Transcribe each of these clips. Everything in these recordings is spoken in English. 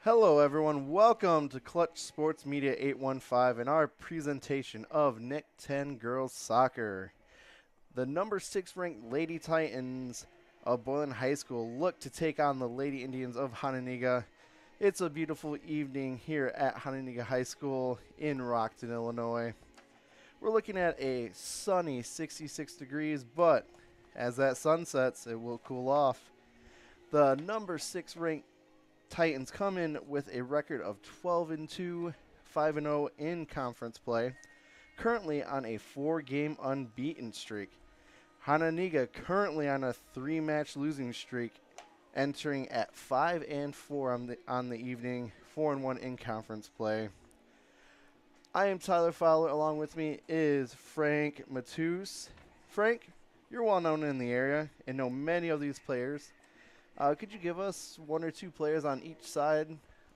Hello, everyone. Welcome to Clutch Sports Media 815 and our presentation of Nick 10 Girls Soccer. The number 6 ranked Lady Titans of Boylan High School look to take on the Lady Indians of Hononegah. It's a beautiful evening here at Hononegah High School in Rockton, Illinois. We're looking at a sunny 66 degrees, but as that sun sets, it will cool off. The number 6 ranked Titans come in with a record of 12-2, 5-0 in conference play, currently on a 4-game unbeaten streak. Hononegah currently on a 3-match losing streak, entering at 5-4 on the evening, 4-1 in conference play. I am Tyler Fowler. Along with me is Frank Matus. Frank, you're well known in the area and know many of these players. Could you give us one or two players on each side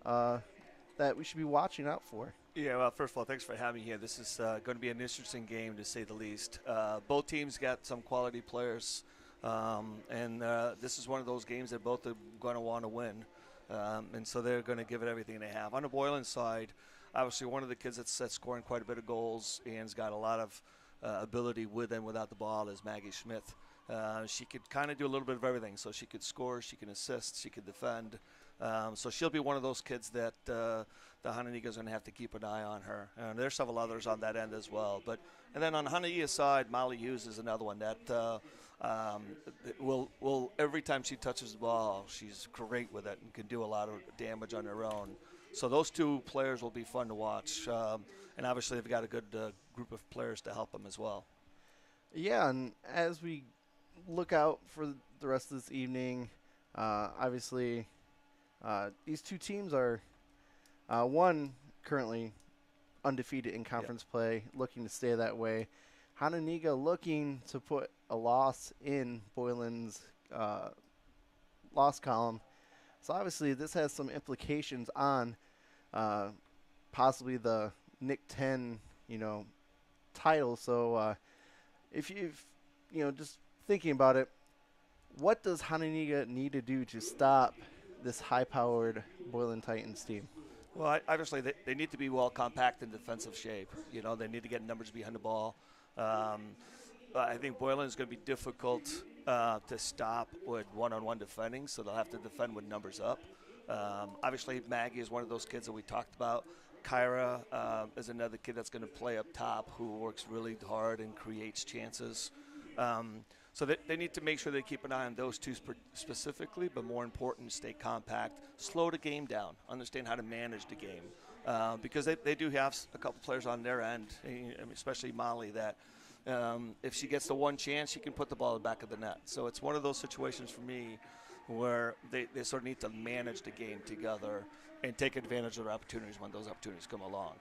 that we should be watching out for? Yeah, well, first of all, thanks for having me here. This is going to be an interesting game, to say the least. Both teams got some quality players, and this is one of those games that both are going to want to win, and so they're going to give it everything they have. On the Boylan side, obviously one of the kids that's scoring quite a bit of goals and's got a lot of ability with and without the ball is Maggie Schmidt. She could kind of do a little bit of everything. So she could score, she can assist, she could defend. So she'll be one of those kids that the Hononegah is going to have to keep an eye on her. And there's several others on that end as well. And then on Hononegah's side, Molly Hughes is another one that will every time she touches the ball, she's great with it and can do a lot of damage on her own. So those two players will be fun to watch. And obviously they've got a good group of players to help them as well. Yeah, and as we look out for the rest of this evening, obviously these two teams are one currently undefeated in conference play, looking to stay that way. Hononegah looking to put a loss in Boylan's loss column. So obviously this has some implications on possibly the Nick 10, title. So if you've, just thinking about it, what does Hononegah need to do to stop this high-powered Boylan Titans team? Well, obviously they need to be well compact in defensive shape. They need to get numbers behind the ball. I think Boylan is going to be difficult to stop with one-on-one defending, so they'll have to defend with numbers up. Obviously, Maggie is one of those kids that we talked about. Kyra is another kid that's going to play up top who works really hard and creates chances. So they need to make sure they keep an eye on those two specifically, but more important, stay compact, slow the game down, understand how to manage the game. Because they do have a couple players on their end, especially Molly, that if she gets the one chance, she can put the ball in the back of the net. So it's one of those situations for me where they sort of need to manage the game together and take advantage of their opportunities when those opportunities come along.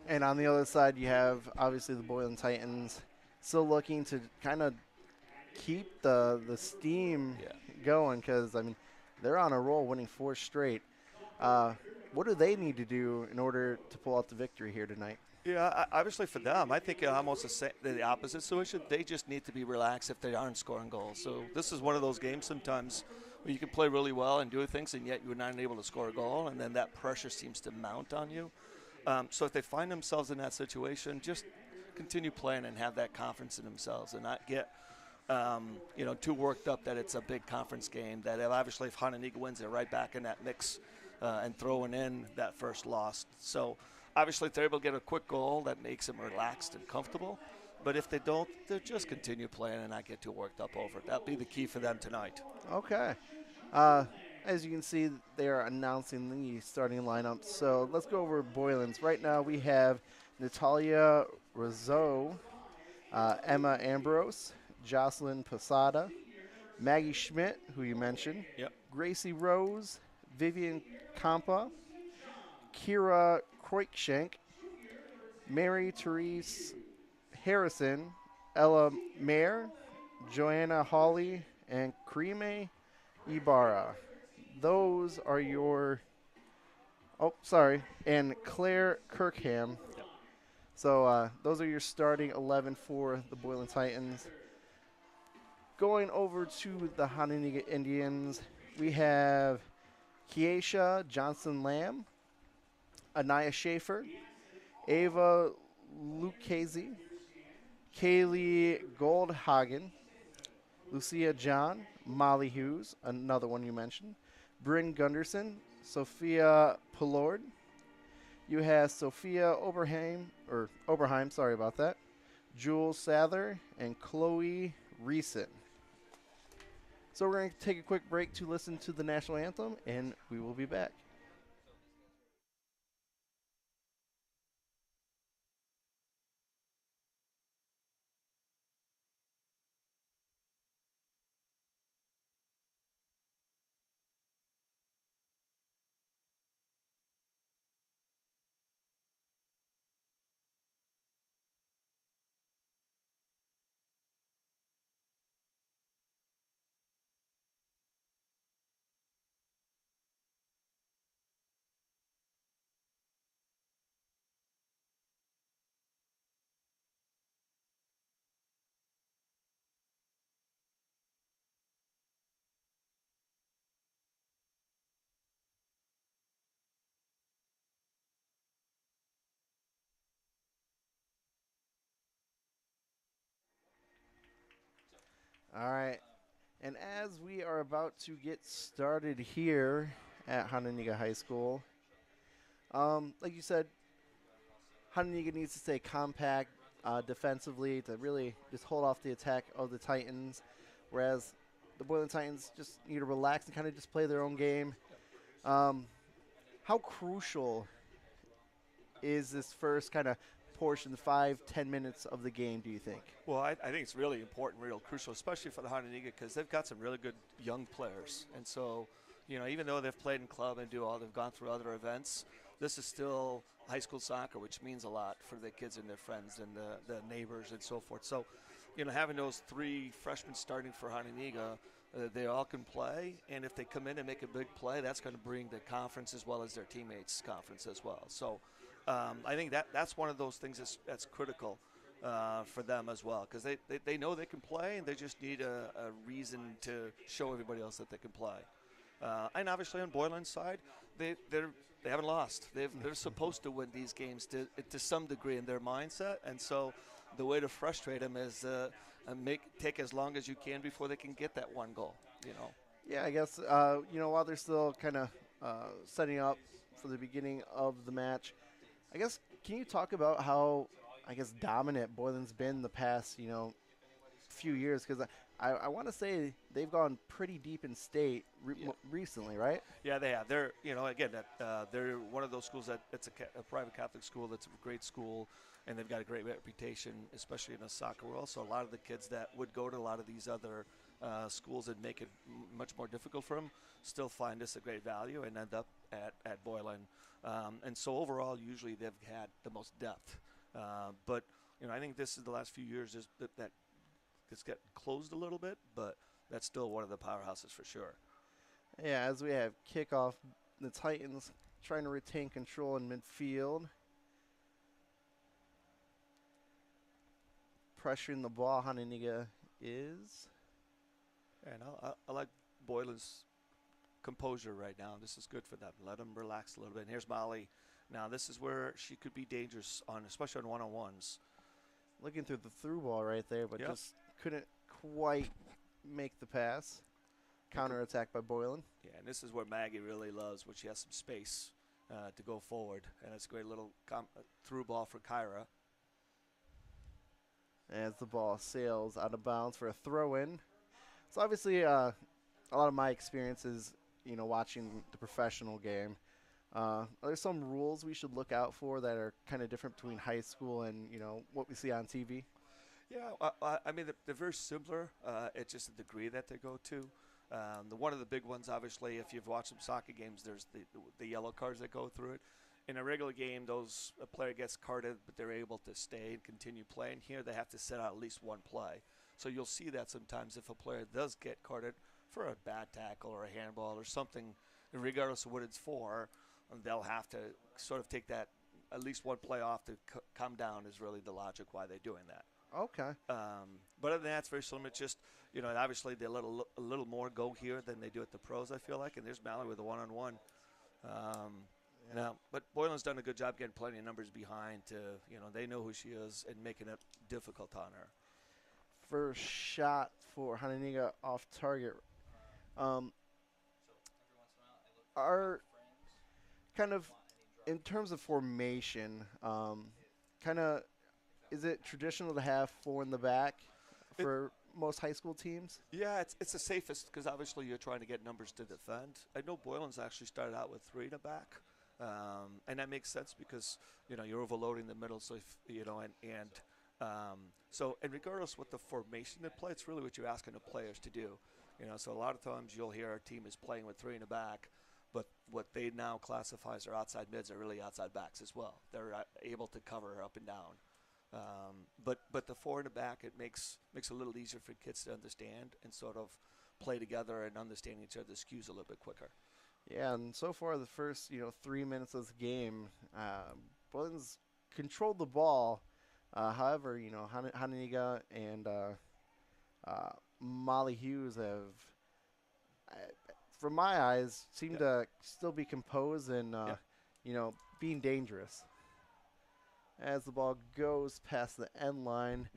And on the other side, you have obviously the Boylan Titans still looking to kind of keep the steam going, because they're on a roll, winning 4 straight. What do they need to do in order to pull out the victory here tonight? Yeah, obviously for them, I think almost the opposite solution. They just need to be relaxed if they aren't scoring goals. So this is one of those games sometimes where you can play really well and do things, and yet you're not able to score a goal, and then that pressure seems to mount on you. So if they find themselves in that situation, just continue playing and have that confidence in themselves and not get too worked up that it's a big conference game. That obviously if Hononegah wins, they're right back in that mix and throwing in that first loss. So obviously if they're able to get a quick goal, that makes them relaxed and comfortable. But if they don't, they'll just continue playing and not get too worked up over it. That'll be the key for them tonight. Okay. As you can see, they are announcing the starting lineup. So let's go over Boylan's. Right now we have Natalia Rizzo, Emma Ambrose, Jocelyn Posada, Maggie Schmidt, who you mentioned, Gracie Rose, Vivian Campa, Kira Kreukshank, Mary Therese Harrison, Ella Mayer, Joanna Hawley, and Karime Ibarra. Those are your and Claire Kirkham. So those are your starting 11 for the Boylan Titans. Going over to the Hononegah Indians, we have Keisha Johnson Lamb, Anaya Schaefer, Ava Lucchese, Kaylee Goldhagen, Lucia John, Molly Hughes, another one you mentioned, Bryn Gunderson, Sophia Pillard. You have Sophia Oberheim, sorry about that, Jules Sather, and Chloe Reeson. So we're going to take a quick break to listen to the national anthem, and we will be back. All right. And as we are about to get started here at Hononegah High School, like you said, Hononegah needs to stay compact defensively to really just hold off the attack of the Titans, whereas the Boylan Titans just need to relax and kind of just play their own game. Um, how crucial is this first kind of portion, 5-10 minutes of the game, do you think? Well, I think it's really important, real crucial, especially for the Hononegah because they've got some really good young players. And so, even though they've played in club and they've gone through other events, this is still high school soccer, which means a lot for the kids and their friends and the neighbors and so forth. So, having those three freshmen starting for Hononegah, they all can play, and if they come in and make a big play, that's going to bring the conference as well as their teammates' conference as well. So I think that's one of those things that's critical for them as well because they know they can play, and they just need a reason to show everybody else that they can play. And obviously on Boylan's side, they haven't lost. They're supposed to win these games to some degree in their mindset, and so the way to frustrate them is take as long as you can before they can get that one goal. Yeah, I guess, while they're still kind of setting up for the beginning of the match, I guess, can you talk about how, I guess, dominant Boylan's been the past, few years? Because I want to say they've gone pretty deep in state recently, right? Yeah, they have. They're, again, they're one of those schools that's a private Catholic school that's a great school, and they've got a great reputation, especially in the soccer world. So a lot of the kids that would go to a lot of these other schools and make it much more difficult for them still find this a great value and end up at Boylan. And so overall, usually they've had the most depth. But, I think this is the last few years that it's got closed a little bit, but that's still one of the powerhouses for sure. Yeah, as we have kickoff, the Titans trying to retain control in midfield. Pressuring the ball, Hononegah is. And I like Boylan's composure right now. This is good for them. Let them relax a little bit. And here's Molly. Now this is where she could be dangerous especially on one-on-ones. Looking through the through ball right there, but just couldn't quite make the pass. Counter-attack by Boylan. Yeah, and this is where Maggie really loves when she has some space to go forward. And it's a great little through ball for Kyra. As the ball sails out of bounds for a throw-in. So obviously a lot of my experiences, watching the professional game. Are there some rules we should look out for that are kind of different between high school and, what we see on TV? Yeah, I mean, they're very similar. It's just the degree that they go to. One of the big ones, obviously, if you've watched some soccer games, there's the yellow cards that go through it. In a regular game, a player gets carded, but they're able to stay and continue playing. Here, they have to set out at least one play. So you'll see that sometimes if a player does get carded for a bad tackle or a handball or something, regardless of what it's for, they'll have to sort of take that at least one play off to come down is really the logic why they're doing that. Okay. But other than that, it's very similar. It's just, obviously they let a little more go here than they do at the pros, I feel like. And there's Mallory with a one-on-one. Now, but Boylan's done a good job getting plenty of numbers behind to, they know who she is and making it difficult on her. First shot for Hononegah off target. Our kind of, in terms of formation, kind of, is it traditional to have 4 in the back for most high school teams? Yeah, it's the safest because obviously you're trying to get numbers to defend. I know Boylan's actually started out with 3 in the back, and that makes sense because you're overloading the middle. So so and regardless what the formation they play, it's really what you're asking the players to do. So a lot of times you'll hear our team is playing with 3 in the back, but what they now classify as their outside mids are really outside backs as well. They're able to cover up and down. But the 4 in the back, it makes it a little easier for kids to understand and sort of play together and understand each other's cues a little bit quicker. Yeah, and so far the first 3 minutes of the game, Boylan's controlled the ball. However, Hononegah and Molly Hughes have, from my eyes, seem to still be composed and being dangerous. As the ball goes past the end line,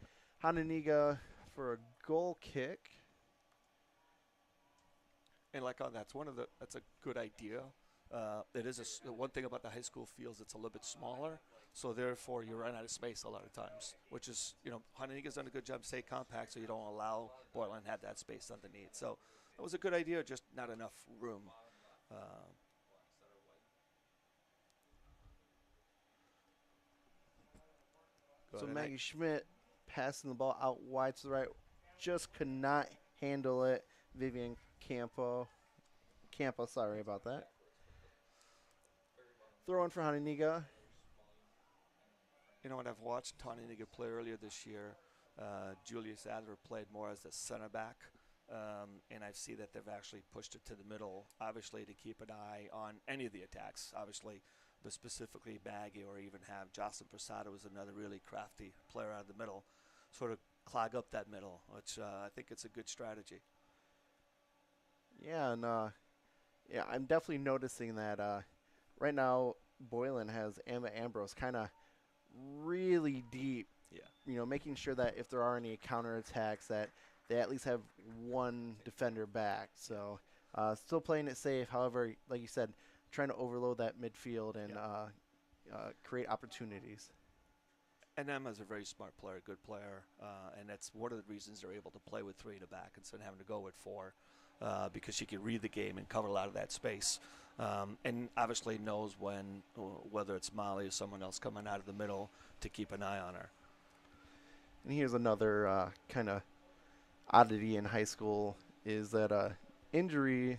Hononegah for a goal kick. And like on that's a good idea. It is the one thing about the high school fields, it's a little bit smaller, so therefore you run out of space a lot of times. Which is Hononegah's done a good job staying compact, so you don't allow Boylan to have that space underneath. So that was a good idea, just not enough room. So Maggie Schmidt passing the ball out wide to the right, just could not handle it. Vivian Campo, sorry about that. Throw in for Hononegah. When I've watched Hononegah play earlier this year, Julius Adler played more as a center back, and I see that they've actually pushed it to the middle, obviously to keep an eye on any of the attacks, obviously, but specifically Maggie, or even have Jocelyn Prasad, who was another really crafty player out of the middle, sort of clog up that middle, which I think it's a good strategy. Yeah, and I'm definitely noticing that right now Boylan has Emma Ambrose kind of really deep. Yeah. Making sure that if there are any counterattacks that they at least have one defender back. So still playing it safe. However, like you said, trying to overload that midfield and create opportunities. And Emma's a very smart player, good player, and that's one of the reasons they're able to play with 3 in the back instead of having to go with 4, because she can read the game and cover a lot of that space, and obviously knows whether it's Molly or someone else coming out of the middle to keep an eye on her. And here's another kind of oddity in high school is that injury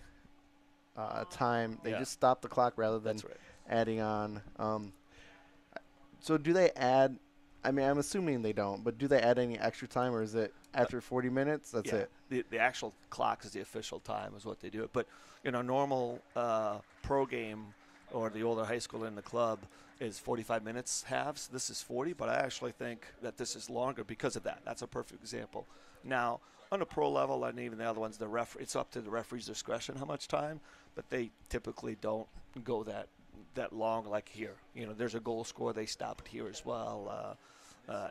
time, they just stop the clock rather than adding on. So do they add, I'm assuming they don't, but do they add any extra time, or is it after 40 minutes? That's it? The actual clock is the official time is what they do. But, normal pro game or the older high school in the club is 45 minutes halves. This is 40, but I actually think that this is longer because of that. That's a perfect example. Now, on a pro level, and even the other ones, it's up to the referee's discretion how much time, but they typically don't go that long like here. There's a goal score, they stop it here as well,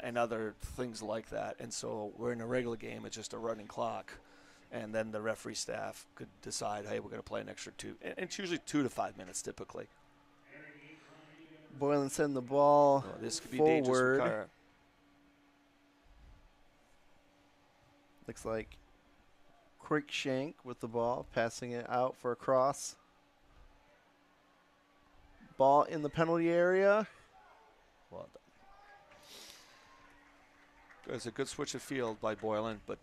and other things like that. And so we're in a regular game, it's just a running clock, and then the referee staff could decide, hey, we're going to play an extra 2. And it's usually 2 to 5 minutes typically. Boylan sending the ball this could be forward. dangerous for Kara. Looks like Quickshank with the ball, passing it out for a cross. Ball in the penalty area. Well done. It was a good switch of field by Boylan, but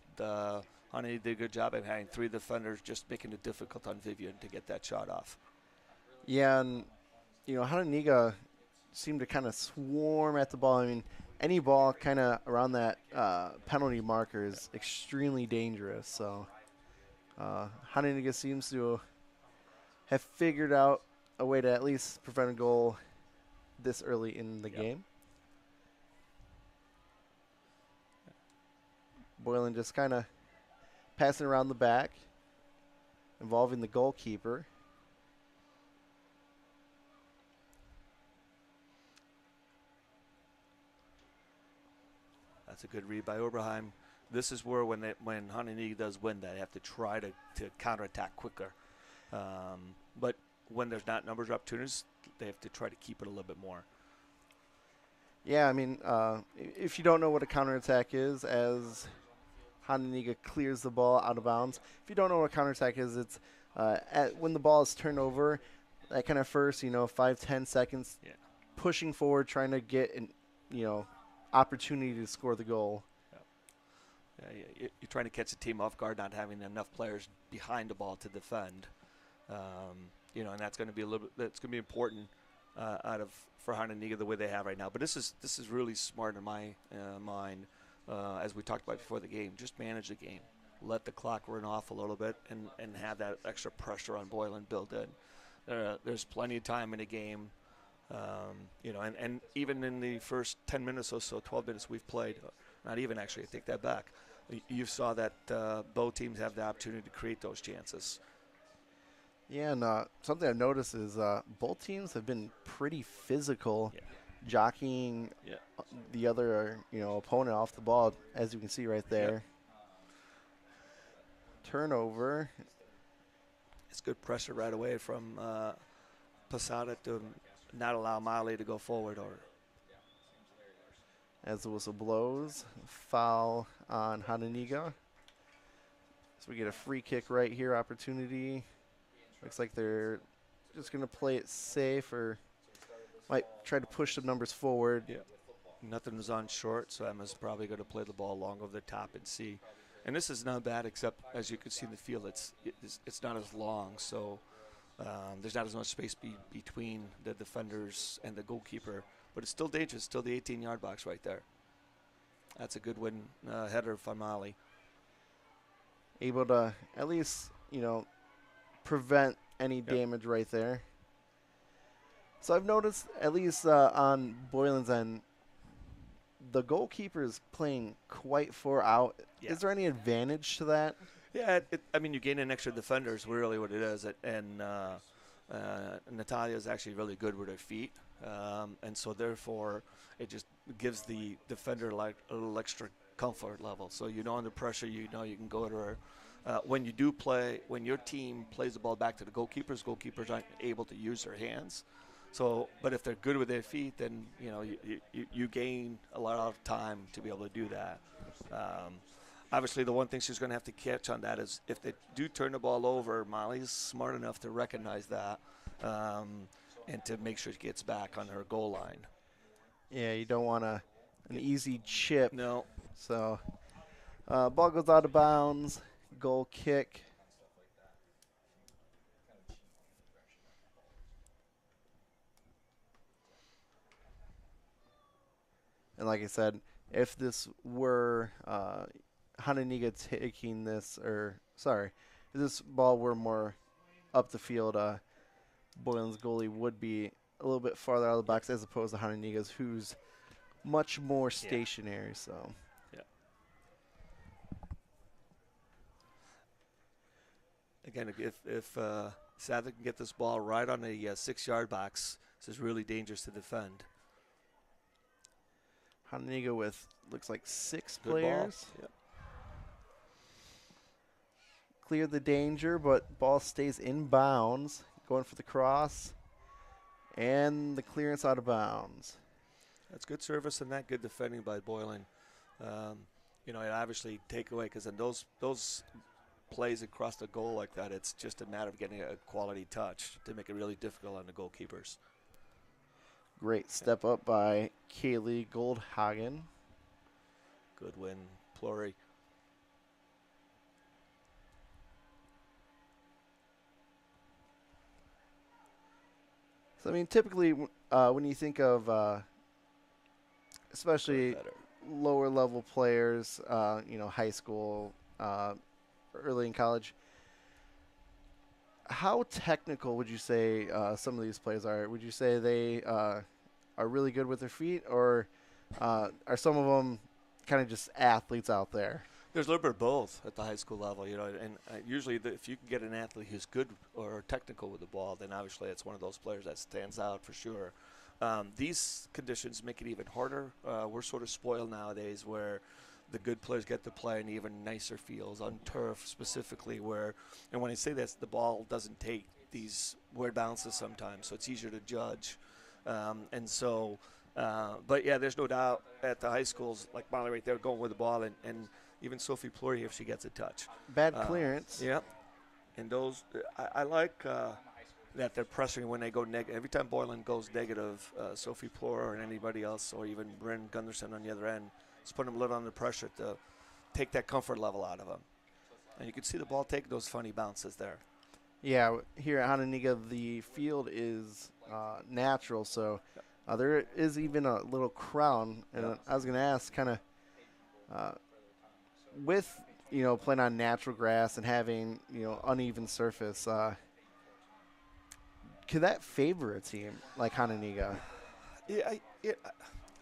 Honey did a good job of having 3 defenders, just making it difficult on Vivian to get that shot off. Yeah, and Hononegah seemed to kind of swarm at the ball. Any ball kind of around that penalty marker is extremely dangerous. So Hononegah seems to have figured out a way to at least prevent a goal this early in the game. Boylan just kind of passing around the back, involving the goalkeeper. That's a good read by Oberheim. This is where when Hononegah does win that, they have to try to counterattack quicker. But when there's not numbers or opportunities, they have to try to keep it a little bit more. Yeah, I mean, if you don't know what a counterattack is, as Hononegah clears the ball out of bounds, if you don't know what a counterattack is, it's when the ball is turned over, that kind of first, 5-10 seconds, pushing forward, trying to get an, opportunity to score the goal. You're trying to catch the team off guard, not having enough players behind the ball to defend. And that's going to be that's going to be important for Hononegah the way they have right now. But this is really smart in my mind, as we talked about before the game. Just manage the game, let the clock run off a little bit, and have that extra pressure on Boylan built in. There's plenty of time in the game. And even in the first 10 minutes or so, 12 minutes we've played, not even actually, I take that back. You saw that both teams have the opportunity to create those chances. Yeah, and something I've noticed is both teams have been pretty physical, jockeying the other opponent off the ball, as you can see right there. Turnover. It's good pressure right away from Posada to not allow Miley to go forward. As the whistle blows, foul on Hononegah. So we get a free kick right here, opportunity. Looks like they're just going to play it safe or might try to push the numbers forward. Yeah. Nothing is on short, so Emma's probably going to play the ball long over the top and see. And this is not bad, except as you can see in the field, it's not as long, so there's not as much space between the defenders and the goalkeeper. But it's still dangerous, still the 18-yard box right there. That's a good win header from Mali. Able to at least, prevent any damage right there. So I've noticed, at least on Boylan's end, the goalkeeper is playing quite far out. Yeah. Is there any advantage to that? Yeah, you gain an extra defender is really what it is. And Natalia is actually really good with her feet. And so, therefore, it just gives the defender like a little extra comfort level. So, under pressure, you can go to her. When your team plays the ball back to the goalkeepers aren't able to use their hands. So, but if they're good with their feet, then you gain a lot of time to be able to do that. Obviously, the one thing she's going to have to catch on that is if they do turn the ball over, Molly's smart enough to recognize that and to make sure she gets back on her goal line. Yeah, you don't want an easy chip. No. So, ball goes out of bounds. Goal kick. And like I said, if this were Hononegah taking this, if this ball were more up the field, Boylan's goalie would be a little bit farther out of the box as opposed to Hononegah's, who's much more stationary. So. Again, if Sadler can get this ball right on the 6-yard box, this is really dangerous to defend. Hononegah with looks like 6 Good players. Ball. Yep. Cleared the danger, but ball stays in bounds. Going for the cross. And the clearance out of bounds. That's good service and that good defending by Boylan. It obviously take away because in those plays across the goal like that, it's just a matter of getting a quality touch to make it really difficult on the goalkeepers. Great step up by Kaylee Goldhagen. Good win, Plory. So, I mean, typically when you think of especially lower level players, high school, early in college, how technical would you say some of these players are? Would you say they are really good with their feet, or are some of them kind of just athletes out there? There's a little bit of both at the high school level, you know, and usually if you can get an athlete who's good or technical with the ball, then obviously it's one of those players that stands out for sure. These conditions make it even harder. We're sort of spoiled nowadays where the good players get to play in even nicer fields on turf specifically where, and when I say this, the ball doesn't take these weird bounces sometimes, so it's easier to judge. But yeah, there's no doubt at the high schools, like Molly right there, going with the ball, and even Sophie Pluri if she gets a touch. Bad clearance. Yeah. And those, I like that they're pressing when they go negative. Every time Boylan goes negative, Sophie Pluri or anybody else, or even Bryn Gunderson on the other end, it's putting them a little under pressure to take that comfort level out of them. And you can see the ball take those funny bounces there. Yeah, here at Hononegah, the field is natural, so there is even a little crown. And I was going to ask, kind of, with playing on natural grass and having uneven surface, could that favor a team like Hononegah?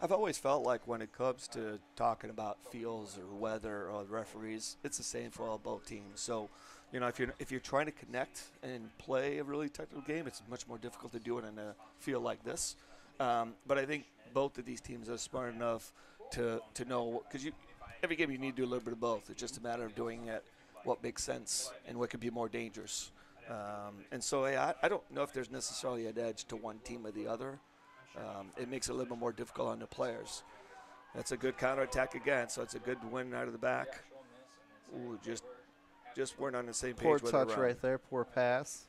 I've always felt like when it comes to talking about fields or weather or referees, it's the same for both teams. So, if you're trying to connect and play a really technical game, it's much more difficult to do it in a field like this. But I think both of these teams are smart enough to know, because every game you need to do a little bit of both. It's just a matter of doing it what makes sense and what could be more dangerous. I don't know if there's necessarily an edge to one team or the other. It makes it a little bit more difficult on the players. That's a good counterattack again, so it's a good win out of the back. Ooh, just weren't on the same page. Poor touch right there, poor pass.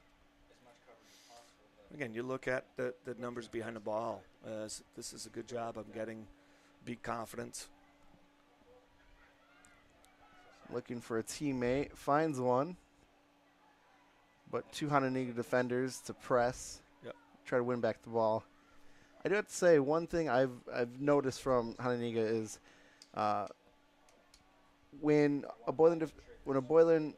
Again, you look at the numbers behind the ball. This is a good job of be confident. Looking for a teammate, finds one. But two Hononegah defenders to press, try to win back the ball. I do have to say one thing I've noticed from Hononegah is when a Boylan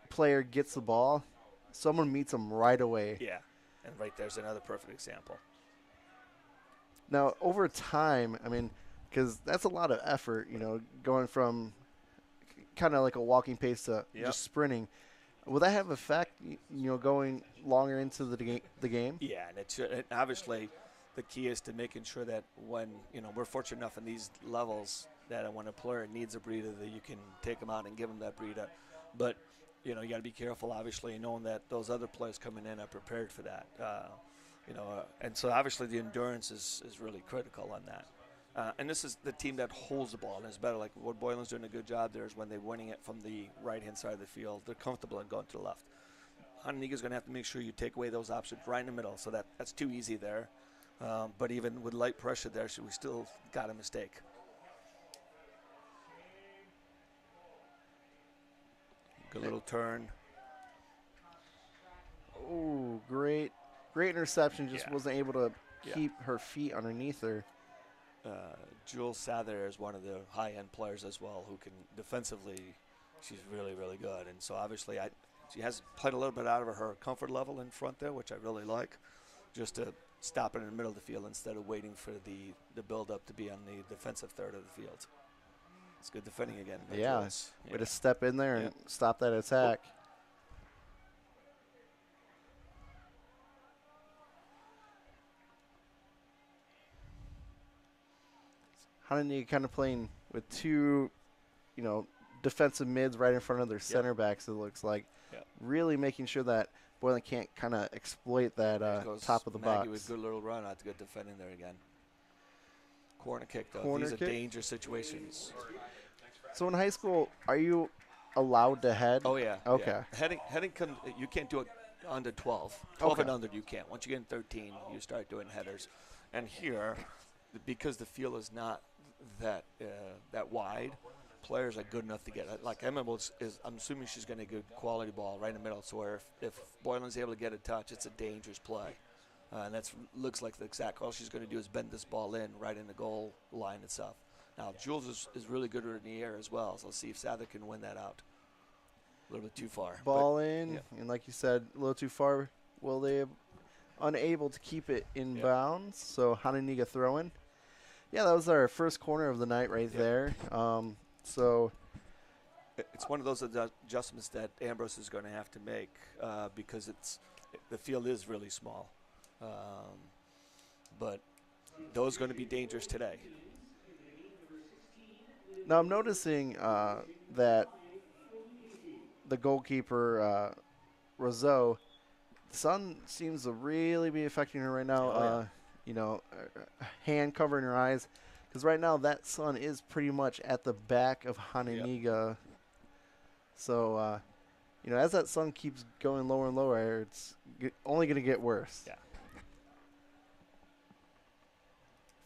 player gets the ball, someone meets them right away. Yeah, and right there's another perfect example. Now, over time, I mean, because that's a lot of effort, going from kind of like a walking pace to just sprinting. Will that have effect, going longer into the game? Yeah, and obviously the key is to making sure that when, we're fortunate enough in these levels that when a player needs a breather that you can take them out and give them that breather. But, you got to be careful, obviously, knowing that those other players coming in are prepared for that. And so obviously the endurance is really critical on that. And this is the team that holds the ball, and it's better. Like what Boylan's doing a good job there is when they're winning it from the right-hand side of the field, they're comfortable in going to the left. Hononegah's going to have to make sure you take away those options right in the middle, so that's too easy there. But even with light pressure there, we still got a mistake. Good little turn. Oh, great interception. Just wasn't able to keep her feet underneath her. Jules Sather is one of the high-end players as well who can defensively, she's really, really good. And so obviously she has played a little bit out of her comfort level in front there, which I really like, just to stop it in the middle of the field instead of waiting for the build-up to be on the defensive third of the field. It's good defending again. Yeah, way to step in there and stop that attack. Hononegah kind of playing with two, defensive mids right in front of their center backs, it looks like. Really making sure that Boylan can't kind of exploit that top of the box. With good little run out to good defending there again. Corner kick, though. These are dangerous situations. So in high school, are you allowed to head? Oh, yeah. Okay. Yeah. Heading you can't do it under 12. 12 and under you can't. Once you get in 13, you start doing headers. And here, because the field is not that wide, players are good enough to get it. Like Emma I'm assuming she's going to get a quality ball right in the middle. So where if Boylan's able to get a touch, it's a dangerous play. And that looks like the exact. All she's going to do is bend this ball in right in the goal line itself. Now, Jules is really good in the air as well, so let's see if Sather can win that out. A little bit too far. Ball in, and like you said, a little too far. Well, they unable to keep it in bounds, so Hononegah throwing. Yeah, that was our first corner of the night right there. So It's one of those adjustments that Ambrose is going to have to make because the field is really small. But those are going to be dangerous today. now I'm noticing that the goalkeeper, Roseau, the sun seems to really be affecting her right now. Oh, yeah. Hand covering her eyes. Because right now that sun is pretty much at the back of Hononegah. So, as that sun keeps going lower and lower, it's only going to get worse. Yeah.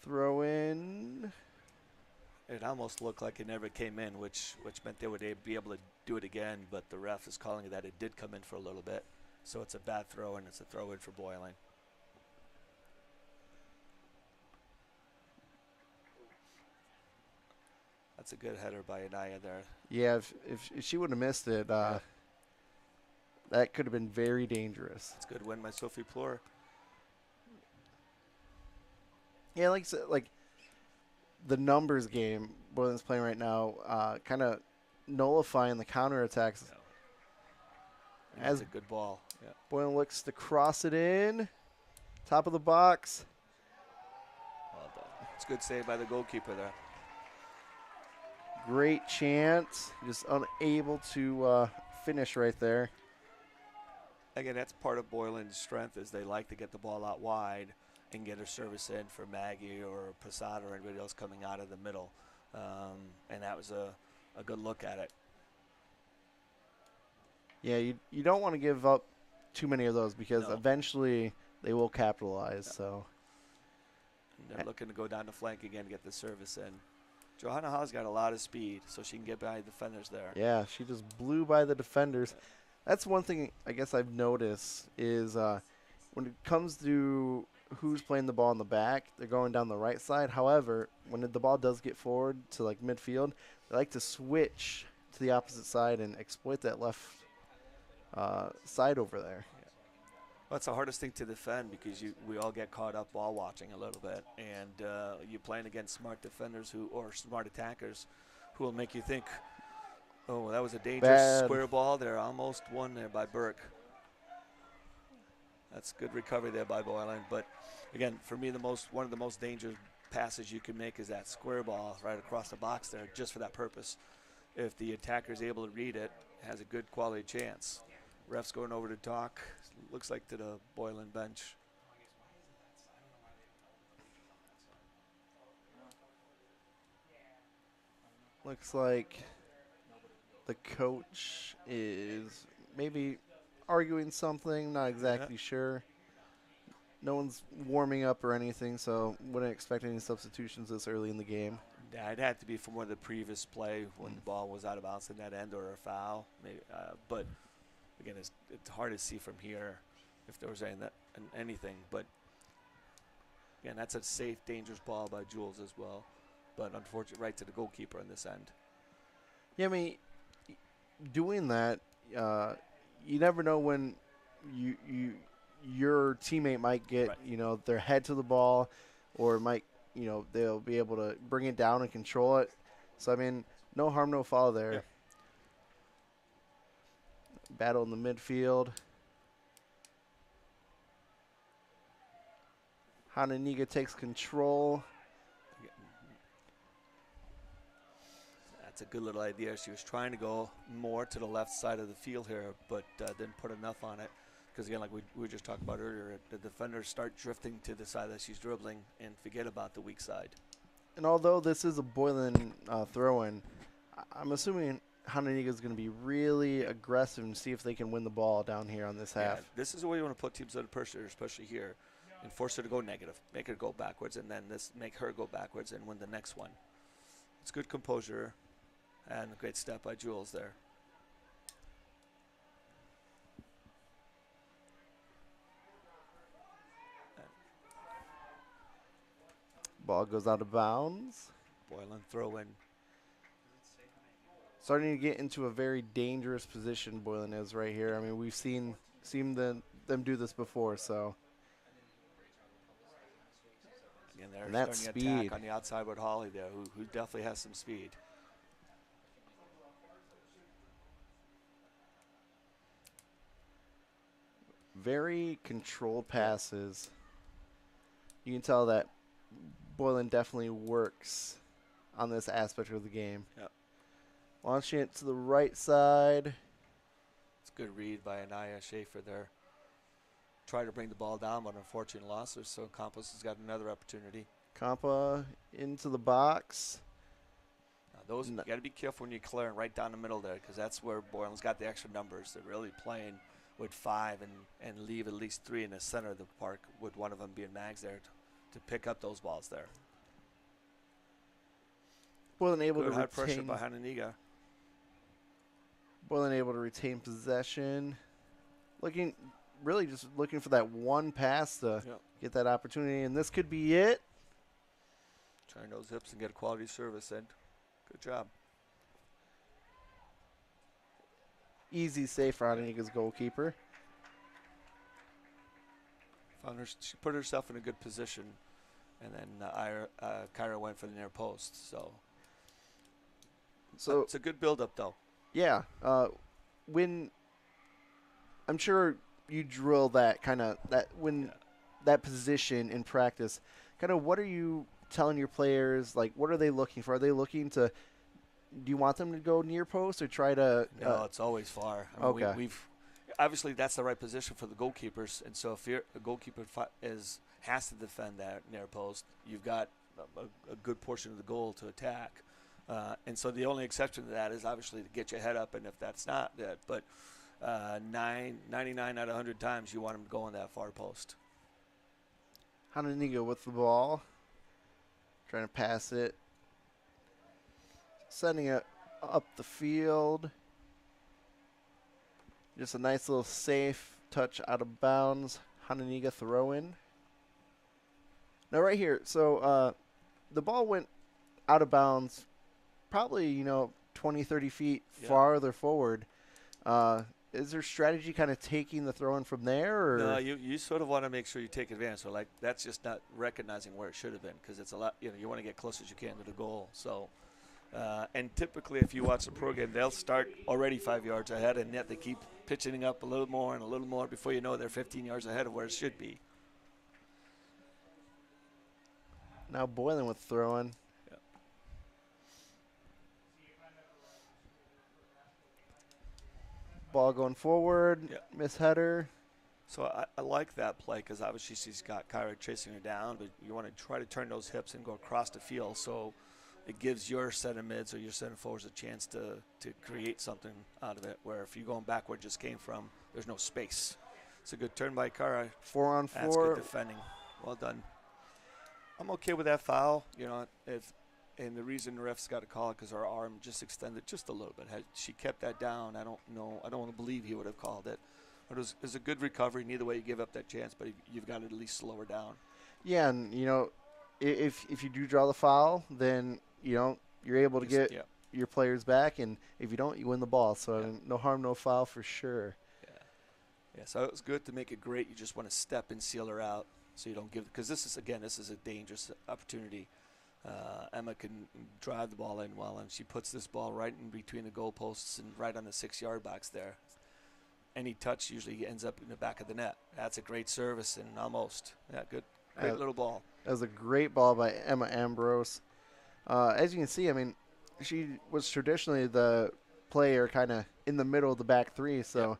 Throw in. It almost looked like it never came in, which meant they would be able to do it again, but the ref is calling it that it did come in for a little bit. So it's a bad throw, and it's a throw in for Boylan. That's a good header by Anaya there. Yeah, if she would have missed it, that could have been very dangerous. It's a good win by Sophie Plur. Yeah, like I said, like the numbers game Boylan's playing right now, kind of nullifying the counterattacks. That's a good ball. Yeah. Boylan looks to cross it in, top of the box. Well done. It's a good save by the goalkeeper there. Great chance, just unable to finish right there. Again, that's part of Boylan's strength is they like to get the ball out wide and get a service in for Maggie or Posada or anybody else coming out of the middle. And that was a good look at it. Yeah, you don't want to give up too many of those because No. eventually they will capitalize. Yeah. So And they're looking to go down the flank again, get the service in. Johanna Ha's got a lot of speed, so she can get by the defenders there. yeah, she just blew by the defenders. That's one thing I guess I've noticed is when it comes to who's playing the ball in the back, they're going down the right side. However, when the ball does get forward to like midfield, they like to switch to the opposite side and exploit that left side over there. Well, that's the hardest thing to defend because we all get caught up ball watching a little bit, and you're playing against smart defenders or smart attackers who will make you think, oh, that was a dangerous square ball there. Almost won there by Burke. That's good recovery there by Boylan. But again, for me, one of the most dangerous passes you can make is that square ball right across the box there, just for that purpose. If the attacker is able to read it, has a good quality chance. Ref's going over to talk. Looks like to the Boylan bench. Looks like the coach is maybe arguing something, not exactly sure. No one's warming up or anything, so wouldn't expect any substitutions this early in the game. Yeah, it'd have to be from one of the previous play when the ball was out of bounds in that end or a foul. Maybe, but again, it's hard to see from here if there was anything. But again, that's a safe, dangerous ball by Jules as well. But unfortunately, right to the goalkeeper on this end. Yeah, I mean, doing that, you never know when your teammate might get their head to the ball, or might they'll be able to bring it down and control it. So I mean, no harm, no foul there. Yeah. Battle in the midfield. Hononegah takes control. That's a good little idea. She was trying to go more to the left side of the field here, but didn't put enough on it. Because, again, like we were just talking about earlier, the defenders start drifting to the side that she's dribbling and forget about the weak side. And although this is a Boylan throw-in, I'm assuming Hononegah is going to be really aggressive and see if they can win the ball down here on this half. Yeah, this is the way you want to put teams under pressure, especially here, and force her to go negative, make her go backwards, and then make her go backwards and win the next one. It's good composure and a great step by Jules there. Ball goes out of bounds. Boylan throw in. Starting to get into a very dangerous position, Boylan is right here. I mean, we've seen them do this before, so. Again, they're And that starting to speed. attack on the outside with Holly there, who definitely has some speed. Very controlled passes. You can tell that Boylan definitely works on this aspect of the game. Yep. Launching it to the right side. It's a good read by Anaya Schaefer there. Try to bring the ball down, but unfortunately lost her, so Campos has got another opportunity. Campa into the box. Now you got to be careful when you're clearing right down the middle there, because that's where Boylan's got the extra numbers. They're really playing with 5 and leave at least 3 in the center of the park, with one of them being Mags there to pick up those balls there. Boylan able Good to high pressure retain. by Hononegah. Boylan able to retain possession. Really just looking for that one pass to get that opportunity, and this could be it. Turn those hips and get a quality service in. Good job. Easy save for Hononegah's goalkeeper. She put herself in a good position, and then Kyra went for the near post. So it's a good build-up, though. Yeah. When I'm sure you drill that that position in practice, kind of what are you telling your players? Like, what are they looking for? Are they looking to? Do you want them to go near post or try to? No, it's always far. I mean, okay. We've obviously that's the right position for the goalkeepers, and so if a goalkeeper has to defend that near post, you've got a good portion of the goal to attack. And so the only exception to that is obviously to get your head up, and if that's not that, but 99 out of 100 times you want them to go on that far post. Hononegah with the ball, trying to pass it, sending it up the field. Just a nice little safe touch out of bounds. Hononegah throw in. Now right here, so the ball went out of bounds probably, 20, 30 feet farther forward. Is there strategy kind of taking the throw in from there? Or? No, you sort of want to make sure you take advantage. So, that's just not recognizing where it should have been, because it's a lot, you want to get close as you can to the goal. So, and typically if you watch the program, they'll start already 5 yards ahead, and yet they keep pitching up a little more and a little more before you know they're 15 yards ahead of where it should be. Now Boylan with throwing. Ball going forward, miss header. So I like that play, because obviously she's got Kyra chasing her down, but you want to try to turn those hips and go across the field, so it gives your center mids or your center forwards a chance to create something out of it, where if you're going back where it just came from, there's no space. It's a good turn by Kyra. 4-on-4. That's good defending. Well done. I'm okay with that foul. And the reason the ref's got to call it because her arm just extended just a little bit. Had she kept that down, I don't know. I don't want to believe he would have called it. But it was a good recovery. Neither way you give up that chance, but you've got to at least slow her down. Yeah, and, if you do draw the foul, then, you're able to get your players back. And if you don't, you win the ball. So no harm, no foul for sure. Yeah, so it was good to make it great. You just want to step and seal her out so you don't give – because this is a dangerous opportunity. Emma can drive the ball in well, and she puts this ball right in between the goalposts and right on the 6-yard box there. Any touch usually ends up in the back of the net. That's a great service, and almost. Yeah, good. Great little ball. That was a great ball by Emma Ambrose. As you can see, she was traditionally the player kind of in the middle of the back three, so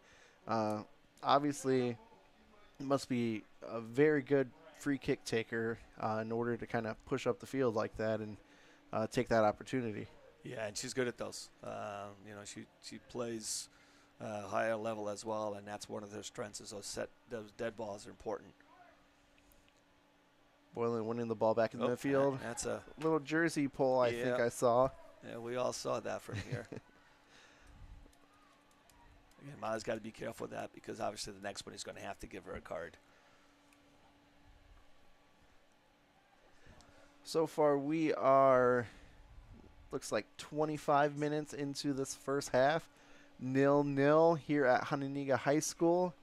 obviously it must be a very good free kick taker in order to kind of push up the field like that and take that opportunity. Yeah, and she's good at those. She plays higher level as well, and that's one of their strengths. Is those dead balls are important. Boylan winning the ball back in the midfield. That's a little jersey pull I think I saw. Yeah, we all saw that from here. Again, Ma's got to be careful with that, because obviously the next one he's going to have to give her a card. So far we are, looks like 25 minutes into this first half. 0-0 here at Hononegah High School.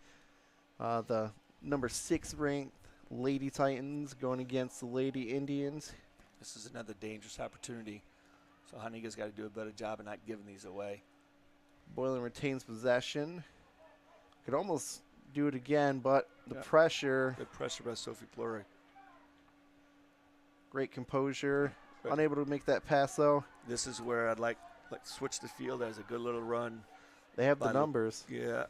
The number 6 ranked Lady Titans going against the Lady Indians. This is another dangerous opportunity. So Hononegah's got to do a better job of not giving these away. Boylan retains possession. Could almost do it again, but the pressure. Good pressure by Sophie Fleury. Great composure. Right. Unable to make that pass, though. This is where I'd like switch the field. There's a good little run. They have the numbers. Yeah.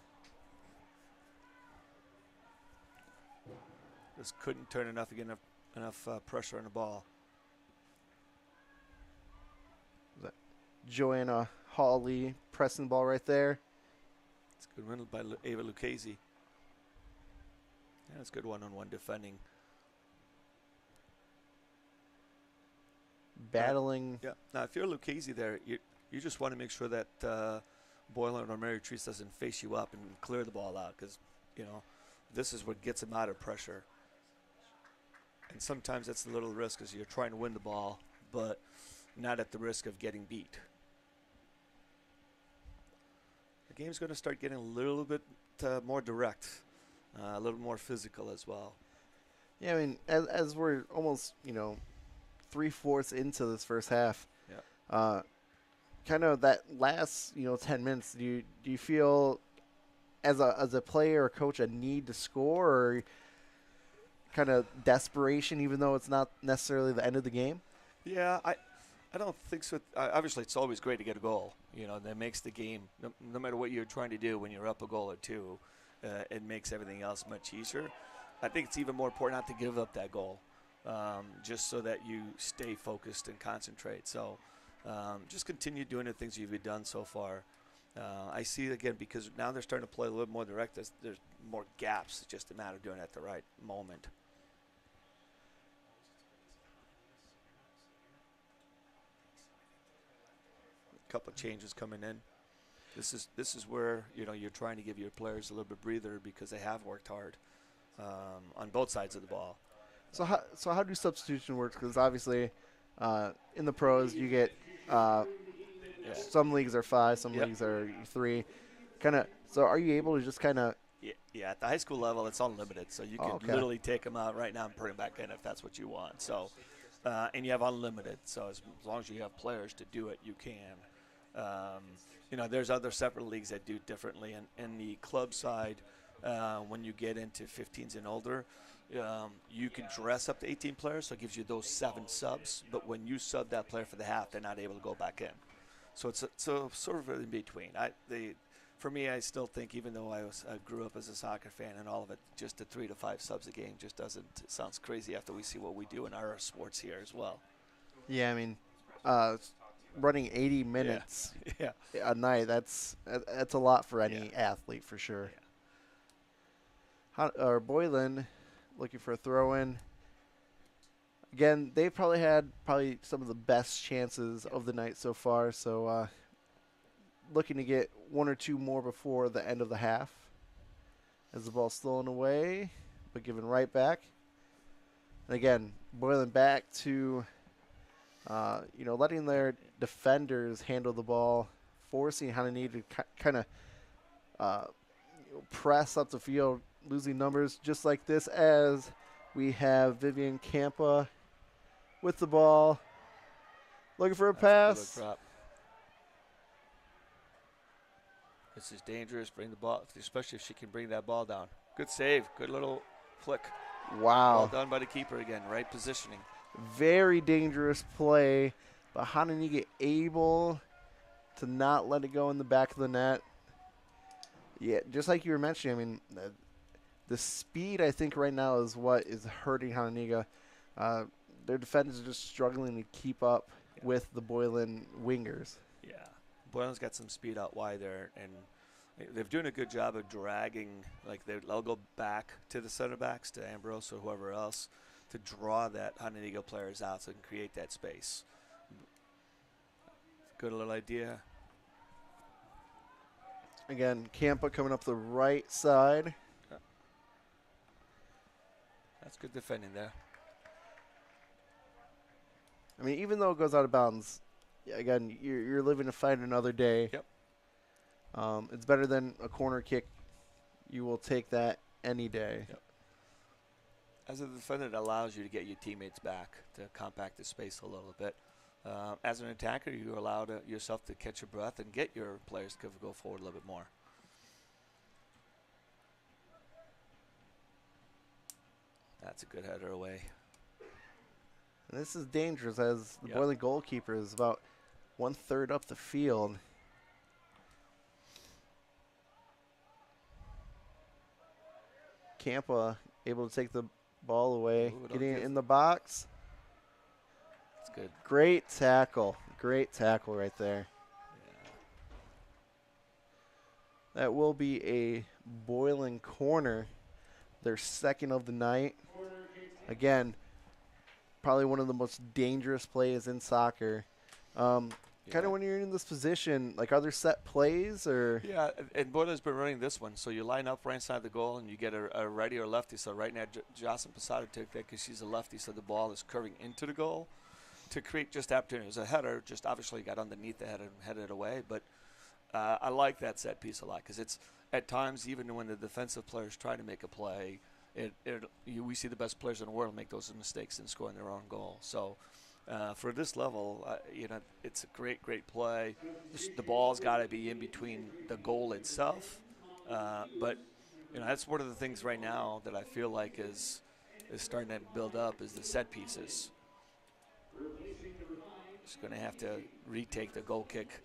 Just couldn't turn enough to get enough pressure on the ball. Joanna Hawley pressing the ball right there. It's a good win by Ava Lucchese. Yeah, it's good one-on-one defending. Battling. Yeah. Now, if you're Lucchese there, you just want to make sure that Boylan or Mary Treese doesn't face you up and clear the ball out, because, you know, this is what gets them out of pressure. And sometimes that's a little risk, because you're trying to win the ball, but not at the risk of getting beat. The game's going to start getting a little bit more direct, a little more physical as well. Yeah, I mean, as we're almost, 3/4 into this first half, kind of that last 10 minutes, do you feel as a player or coach a need to score, or kind of desperation, even though it's not necessarily the end of the game? Yeah, I don't think so. Obviously, it's always great to get a goal. That makes the game, no matter what you're trying to do when you're up a goal or two, it makes everything else much easier. I think it's even more important not to give up that goal, just so that you stay focused and concentrate. So just continue doing the things you've done so far. I see it again, because now they're starting to play a little more direct. There's more gaps. It's just a matter of doing it at the right moment. Couple of changes coming in. This is where you're trying to give your players a little bit breather, because they have worked hard on both sides of the ball. So how do substitution work? Because obviously, in the pros you get some leagues are 5, some leagues are 3. So are you able to just kind of? Yeah, at the high school level, it's unlimited, so you can literally take them out right now and put them back in if that's what you want. So, and you have unlimited. So as long as you have players to do it, you can. There's other separate leagues that do differently. And the club side, when you get into 15s and older, you can dress up to 18 players, so it gives you those 7 subs. But when you sub that player for the half, they're not able to go back in. So it's sort of in between. For me, I still think, even though I grew up as a soccer fan and all of it, just the 3 to 5 subs a game just sounds crazy after we see what we do in our sports here as well. Yeah, I mean, running 80 minutes a night, that's a lot for any athlete, for sure. Boylan looking for a throw-in. Again, they've probably had some of the best chances of the night so far, so looking to get 1 or 2 more before the end of the half. As the ball's stolen away, but given right back. And again, Boylan back to letting their defenders handle the ball, forcing Hononegah to kind of press up the field, losing numbers just like this, as we have Vivian Campa with the ball, looking for a pass. This is dangerous. Bring the ball, especially if she can bring that ball down. Good save. Good little flick. Wow. Well done by the keeper again. Right positioning. Very dangerous play, but Hononegah able to not let it go in the back of the net. Yeah, just like you were mentioning, I mean, the speed, I think, right now is what is hurting Hononegah. Their defenders are just struggling to keep up with the Boylan wingers. Yeah, Boylan's got some speed out wide there, and they're doing a good job of dragging. Like, they'll go back to the center backs, to Ambrose or whoever else, to draw that Hononegah players out so they can create that space. Good little idea. Again, Campa coming up the right side. That's good defending there. I mean, even though it goes out of bounds, again, you're living to fight another day. Yep. It's better than a corner kick. You will take that any day. Yep. As a defender, it allows you to get your teammates back, to compact the space a little bit. As an attacker, you allow yourself to catch your breath and get your players to go forward a little bit more. That's a good header away. And this is dangerous as the Yep. Boylan goalkeeper is about 1/3 up the field. Campa able to take the ball away, Ooh, getting it give- in the box. That's good. Great tackle. Great tackle right there. Yeah. That will be a Boylan corner, their second of the night. Again, probably one of the most dangerous plays in soccer. Kind of when you're in this position, like, are there set plays or? Yeah, and Boylan's been running this one. So you line up right side the goal, and you get a righty or lefty. So right now, Jocelyn Posada took that because she's a lefty, so the ball is curving into the goal to create just opportunities. A header just obviously got underneath the header and headed away. But I like that set piece a lot because it's at times, even when the defensive players try to make a play, we see the best players in the world make those mistakes and scoring their own goal. So for this level, it's a great play. The ball's got to be in between the goal itself. But that's one of the things right now that I feel like is starting to build up is the set pieces. Just going to have to retake the goal kick.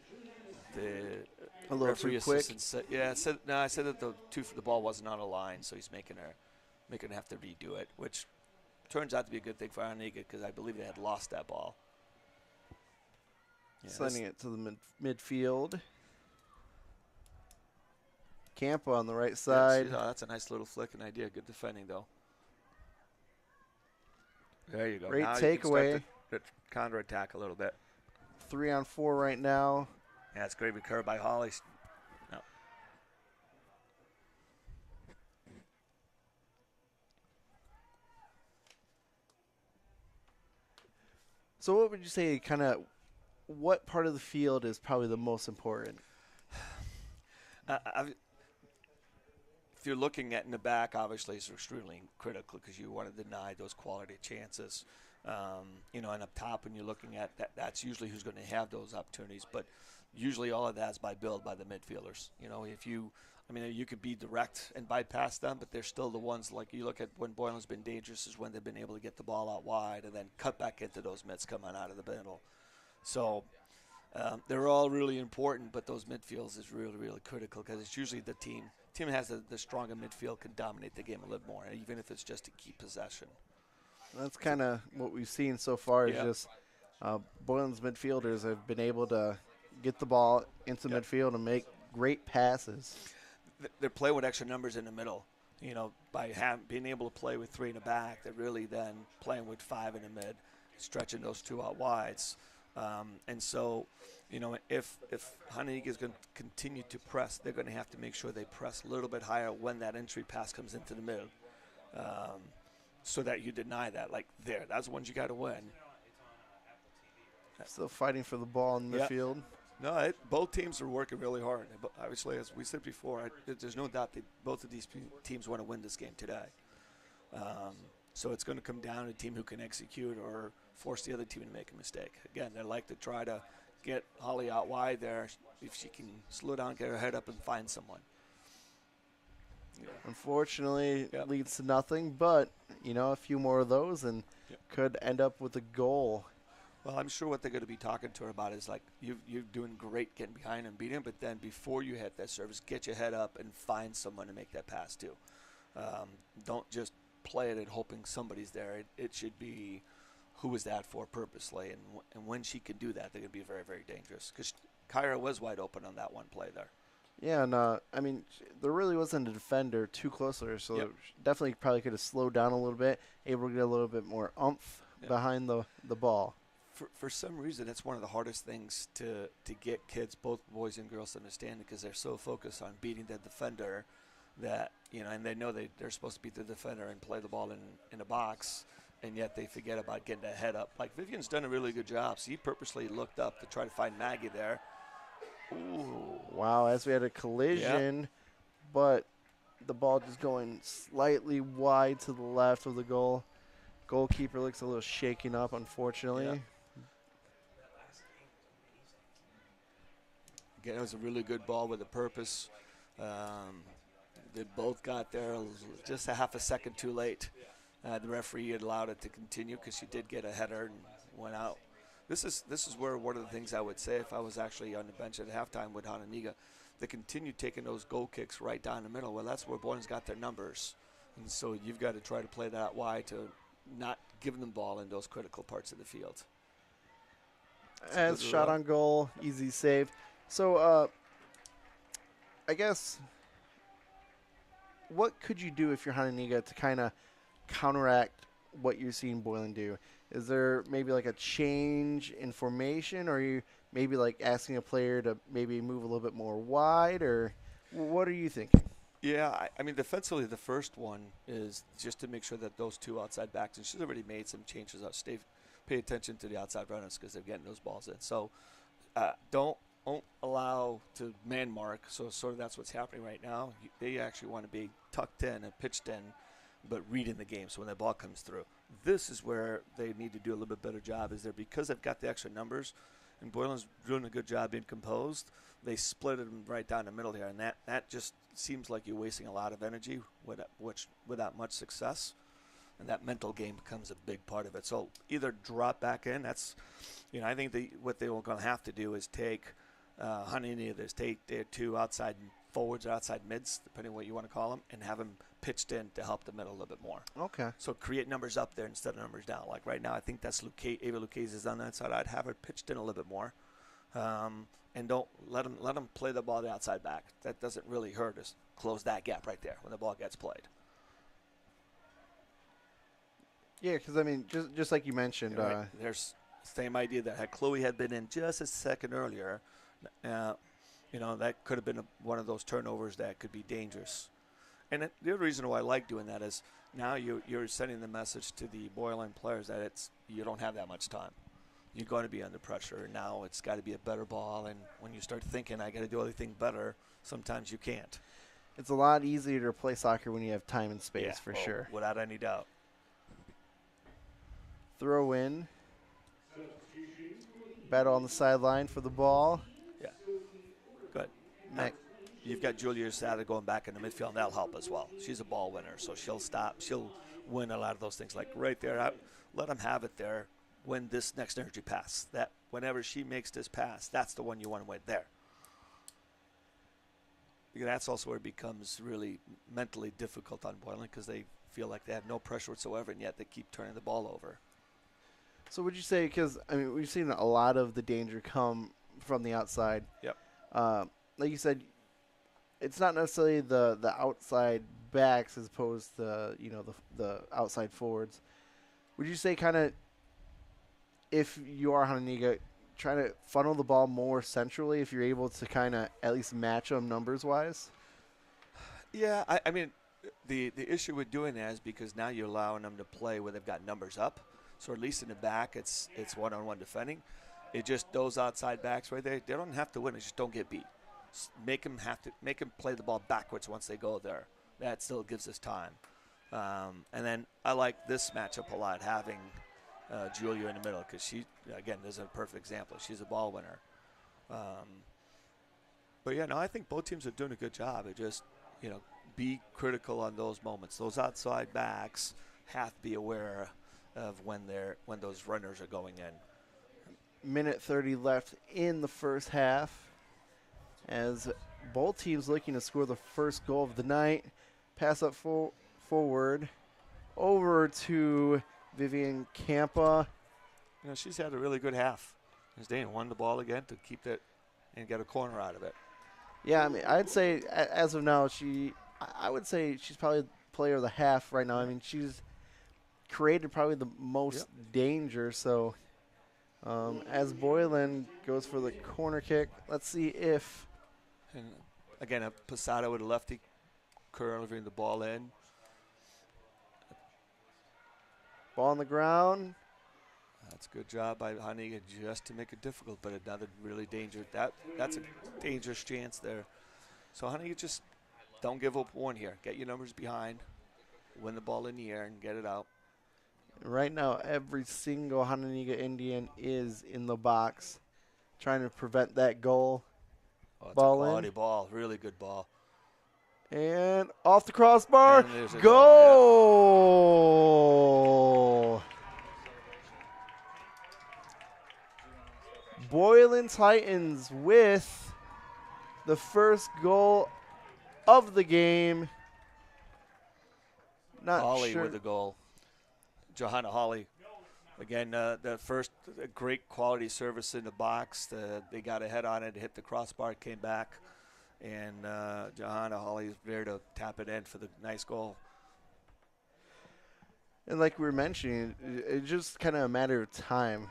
A little too quick. I said that the ball wasn't on a line, so he's making her have to redo it, which turns out to be a good thing for Hononegah because I believe they had lost that ball. Yeah, Sending it to the midfield. Campa on the right side. That's a nice little flick and idea. Good defending, though. There you go. Great now takeaway. The counterattack a little bit. 3-on-4 right now. Yeah, it's great recovery by Holly. No. So what would you say what part of the field is probably the most important? If you're looking at in the back, obviously it's extremely critical because you want to deny those quality chances. And up top when you're looking at that's usually who's going to have those opportunities. But usually all of that's by the midfielders. You could be direct and bypass them, but they're still the ones, like you look at when Boylan's been dangerous is when they've been able to get the ball out wide and then cut back into those mids coming out of the middle. So they're all really important, but those midfields is really, really critical because it's usually the team has the stronger midfield can dominate the game a little more, even if it's just to keep possession. That's kind of what we've seen so far is just Boylan's midfielders have been able to get the ball into midfield and make great passes. They're playing with extra numbers in the middle, by being able to play with 3 in the back. They're really then playing with 5 in the mid, stretching those 2 out wides. And so, if Hononegah is going to continue to press, they're going to have to make sure they press a little bit higher when that entry pass comes into the middle, so that you deny that. That's the ones you got to win. Still fighting for the ball in the midfield. No, both teams are working really hard. Obviously, as we said before, there's no doubt that both of these teams want to win this game today. So it's going to come down to a team who can execute or force the other team to make a mistake. Again, they like to try to get Holly out wide there. If she can slow down, get her head up, and find someone. Yeah. Unfortunately, it leads to nothing, but, a few more of those and could end up with a goal. Well, I'm sure what they're going to be talking to her about is you're doing great getting behind and beating, but then before you hit that service, get your head up and find someone to make that pass to. Don't just play it and hoping somebody's there. It should be who is that for purposely, and when she can do that, they're going to be very, very dangerous because Kyra was wide open on that one play there. Yeah, and there really wasn't a defender too close to her, so definitely probably could have slowed down a little bit, able to get a little bit more oomph behind the ball. For some reason, it's one of the hardest things to get kids, both boys and girls, to understand because they're so focused on beating the defender that, and they know they're supposed to beat the defender and play the ball in a box, and yet they forget about getting that head up. Like Vivian's done a really good job. So he purposely looked up to try to find Maggie there. Ooh. Wow, as we had a collision, but the ball just going slightly wide to the left of the goal. Goalkeeper looks a little shaken up, unfortunately. Yeah. Again, it was a really good ball with a purpose. They both got there just a half a second too late. The referee had allowed it to continue because she did get a header and went out. This is where one of the things I would say if I was actually on the bench at halftime with Hononegah, they continue taking those goal kicks right down the middle. Well, that's where Boylan's got their numbers. And so you've got to try to play that wide to not give them the ball in those critical parts of the field. As shot on goal, easy save. So I guess what could you do if you're Hononegah to kind of counteract what you're seeing Boylan do? Is there maybe like a change in formation, or are you maybe like asking a player to maybe move a little bit more wide, or what are you thinking? Yeah, I mean, defensively, the first one is just to make sure that those two outside backs, and she's already made some changes. Pay attention to the outside runners because they're getting those balls in. So don't allow to man mark. So sort of that's what's happening right now. They actually want to be tucked in and pitched in, but reading the game. So when the ball comes through, this is where they need to do a little bit better job. Is there because they've got the extra numbers, and Boylan's doing a good job being composed. They split them right down the middle here, and that just seems like you're wasting a lot of energy without much success. And that mental game becomes a big part of it. So either drop back in. That's, I think what they were going to have to do is take Hononegah, take their two outside forwards or outside mids, depending on what you want to call them, and have them pitched in to help the middle a little bit more. Okay. So create numbers up there instead of numbers down. Like right now, I think that's Ava Lucchese is on that side. I'd have her pitched in a little bit more. And don't let them play the ball the outside back. That doesn't really hurt us. Close that gap right there when the ball gets played. Yeah, because, I mean, just like you mentioned. Right. There's the same idea that had Chloe had been in just a second earlier, that could have been one of those turnovers that could be dangerous. And the other reason why I like doing that is now you're sending the message to the Boylan players that you don't have that much time. You're going to be under pressure. Now it's got to be a better ball. And when you start thinking, I got to do everything better, sometimes you can't. It's a lot easier to play soccer when you have time and space, for sure. Without any doubt. Throw in. Battle on the sideline for the ball. Yeah. Good. You've got Julia Sada going back in the midfield, and that'll help as well. She's a ball winner, so she'll stop. She'll win a lot of those things. Like right there, let them have it there. Win this next energy pass. That whenever she makes this pass, that's the one you want to win there. Because that's also where it becomes really mentally difficult on Boylan because they feel like they have no pressure whatsoever, and yet they keep turning the ball over. So would you say, because, I mean, we've seen a lot of the danger come from the outside. Yep. Like you said, it's not necessarily the outside backs as opposed to, the outside forwards. Would you say kind of, if you are Hononegah, trying to funnel the ball more centrally if you're able to kind of at least match them numbers-wise? Yeah, I mean, the issue with doing that is because now you're allowing them to play where they've got numbers up. So at least in the back, it's one-on-one defending. It just those outside backs right there, they don't have to win. They just don't get beat. Make them play the ball backwards once they go there. That still gives us time. And then I like this matchup a lot, having Julia in the middle because she, again, this is a perfect example. She's a ball winner. But yeah, no, I think both teams are doing a good job. It just, be critical on those moments. Those outside backs have to be aware of when those runners are going in. Minute 30 left in the first half as both teams looking to score the first goal of the night. Pass up forward over to Vivian Campa. She's had a really good half. As Dana won the ball again to keep that and get a corner out of it. Yeah, I mean, I'd say as of now, I would say she's probably player of the half right now. I mean, she's created probably the most danger. So as Boylan goes for the corner kick, let's see if. And again, a Posada with a lefty curling the ball in. Ball on the ground. That's a good job by Hononegah just to make it difficult, but another really dangerous. That's a dangerous chance there. So Hononegah, just don't give up one here. Get your numbers behind, win the ball in the air, and get it out. Right now, every single Hononegah Indian is in the box, trying to prevent that goal. Oh, it's ball a quality in. ball, really good ball. And off the crossbar. And there's a Goal! Boylan Titans with the first goal of the game. Not Holly sure. with the goal. Johanna Holly. Again, the first great quality service in the box. They got ahead on it, hit the crossbar, came back, and Johanna Holly is there to tap it in for the nice goal. And like we were mentioning, it's just kind of a matter of time.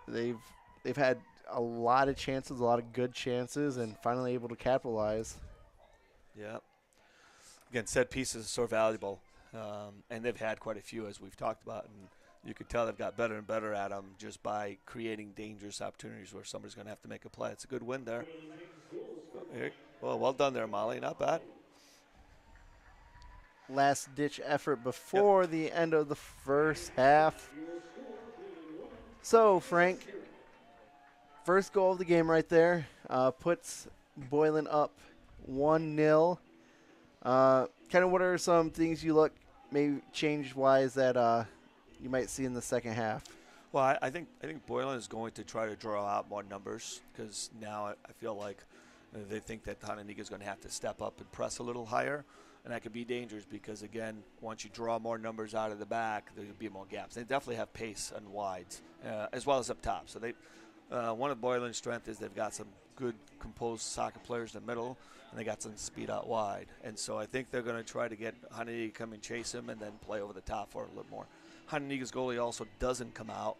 They've had a lot of chances, a lot of good chances, and finally able to capitalize. Yeah. Again, set pieces are so valuable, and they've had quite a few as we've talked about, and you could tell they've got better and better at them just by creating dangerous opportunities where somebody's going to have to make a play. It's a good win there. Well done there, Molly. Not bad. Last ditch effort before the end of the first half. So, Frank, first goal of the game right there puts Boylan up 1-0. Kind of what are some things you look maybe change-wise that you might see in the second half? Well, I think Boylan is going to try to draw out more numbers because now I feel like they think that Hononegah is going to have to step up and press a little higher, and that could be dangerous because, again, once you draw more numbers out of the back, there'll be more gaps. They definitely have pace on wides as well as up top. So one of Boylan's strength is they've got some good composed soccer players in the middle, and they got some speed out wide. And so I think they're going to try to get Hononegah to come and chase him and then play over the top for a little more. Hononegah's goalie also doesn't come out.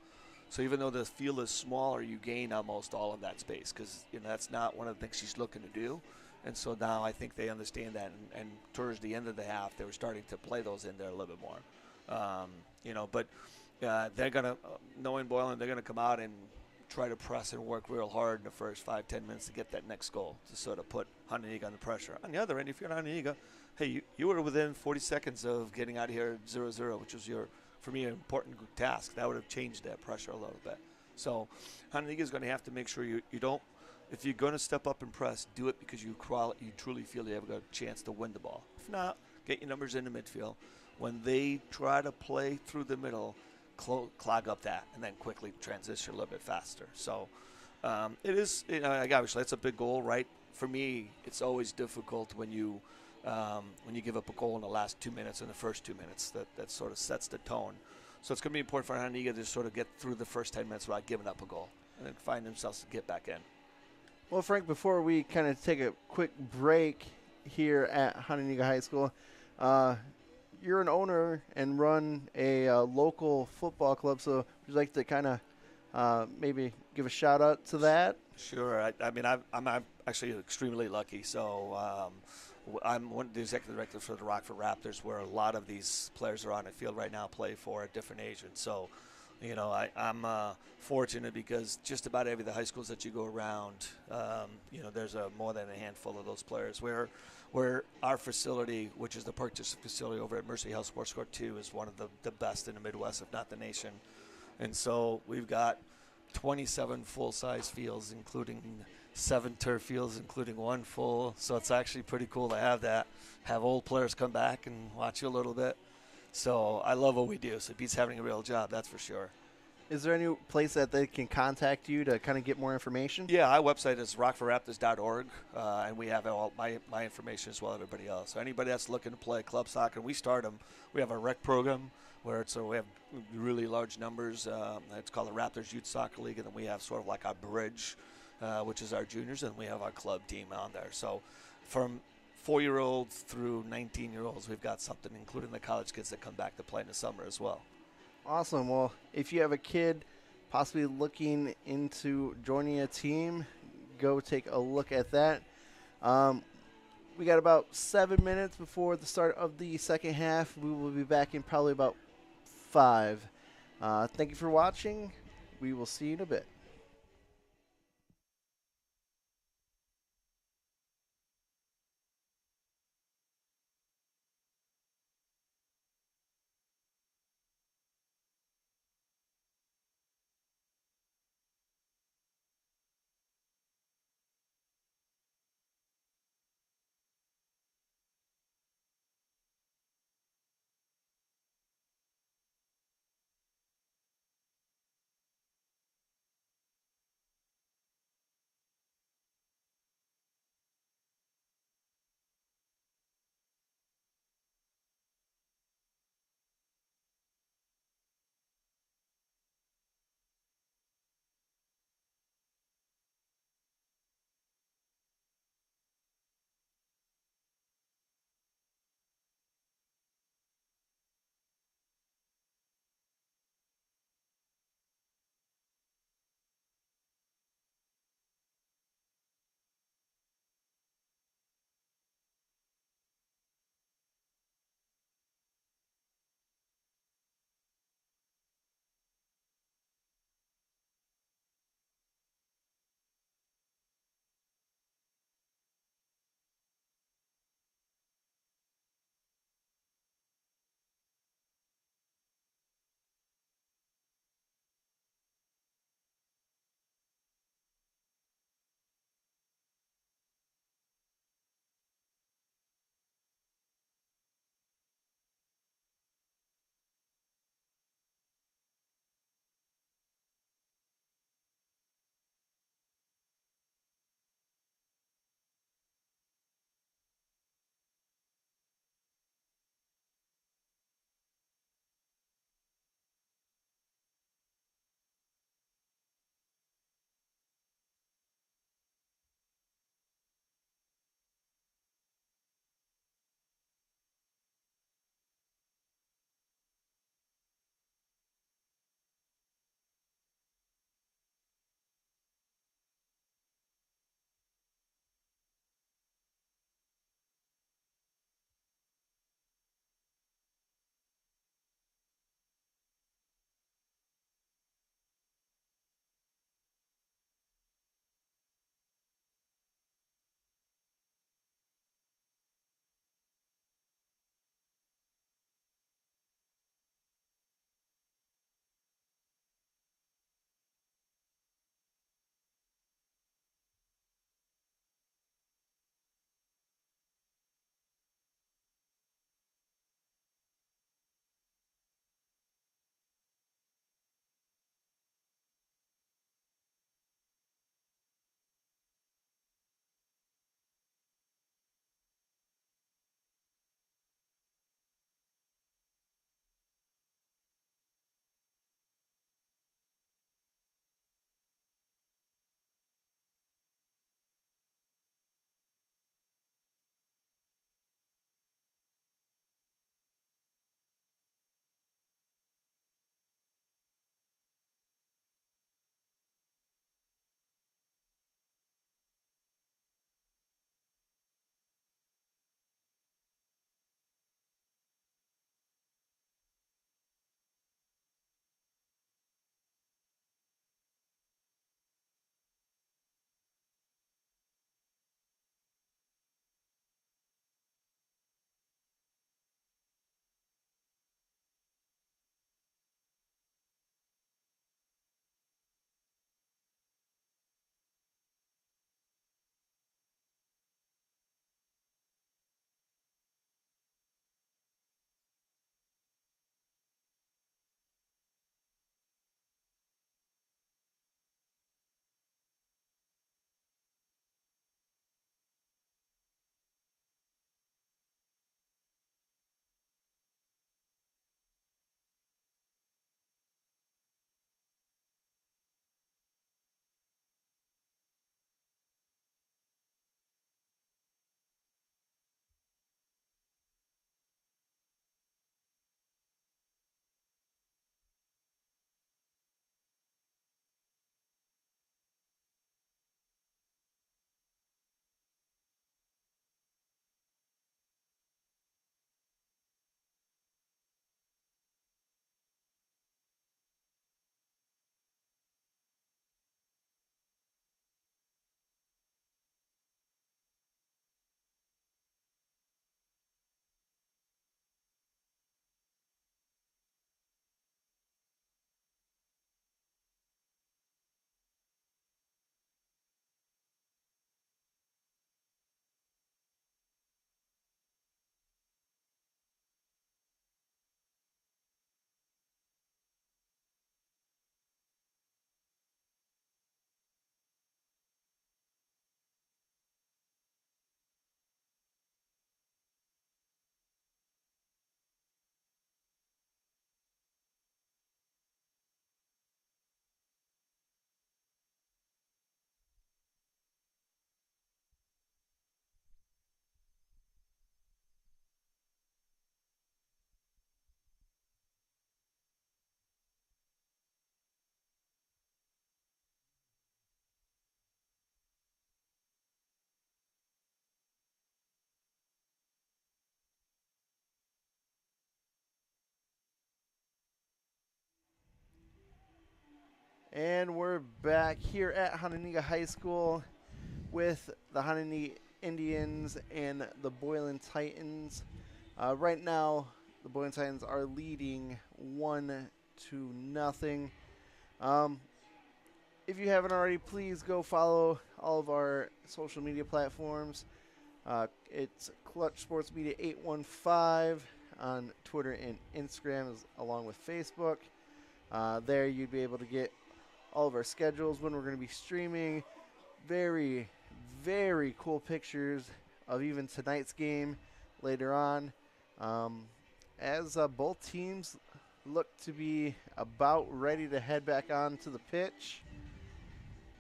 So even though the field is smaller, you gain almost all of that space because that's not one of the things she's looking to do. And so now I think they understand that. And towards the end of the half, they were starting to play those in there a little bit more. But they're going to, knowing Boylan, they're going to come out and try to press and work real hard in the first 5-10 minutes to get that next goal to sort of put Hononegah under pressure. On the other end, if you're Hononegah, hey, you were within 40 seconds of getting out of here 0-0, which was for me, an important task. That would have changed that pressure a little bit. So Hononegah is going to have to make sure you don't, if you're going to step up and press, do it because you truly feel you have a chance to win the ball. If not, get your numbers in the midfield. When they try to play through the middle, clog up that and then quickly transition a little bit faster. So it is, obviously that's a big goal, right? For me, it's always difficult when you give up a goal in the last 2 minutes, in the first 2 minutes. That sort of sets the tone. So it's going to be important for Hononegah to sort of get through the first 10 minutes without giving up a goal and then find themselves to get back in. Well, Frank, before we kind of take a quick break here at Hononegah High School, you're an owner and run a local football club, so would you like to kind of maybe give a shout-out to that? Sure. I'm actually extremely lucky. So I'm one of the executive directors for the Rockford Raptors, where a lot of these players are on the field right now play for at different ages. So, I'm fortunate because just about every the high schools that you go around, there's more than a handful of those players. Where our facility, which is the purchase facility over at Mercy Health Sports Court 2, is one of the best in the Midwest, if not the nation. And so we've got 27 full-size fields, including 7 turf fields, including 1 full. So it's actually pretty cool to have old players come back and watch you a little bit. So I love what we do. So it beats having a real job, that's for sure. Is there any place that they can contact you to kind of get more information? Yeah, our website is rockfordraptors.org, and we have all my information as well as everybody else. So anybody that's looking to play club soccer, we start them. We have a rec program where we have really large numbers. It's called the Raptors Youth Soccer League, and then we have sort of like our bridge, which is our juniors, and we have our club team on there. So from 4-year-olds through 19-year-olds, we've got something, including the college kids that come back to play in the summer as well. Awesome. Well, if you have a kid possibly looking into joining a team, go take a look at that. We got about 7 minutes before the start of the second half. We will be back in probably about 5. Thank you for watching. We will see you in a bit. And we're back here at Hononegah High School with the Hononegah Indians and the Boylan Titans. Right now, the Boylan Titans are leading 1-0. If you haven't already, please go follow all of our social media platforms. It's Clutch Sports Media 815 on Twitter and Instagram, along with Facebook. There you'd be able to get all of our schedules, when we're going to be streaming. Very, very cool pictures of even tonight's game later on. As both teams look to be about ready to head back onto the pitch.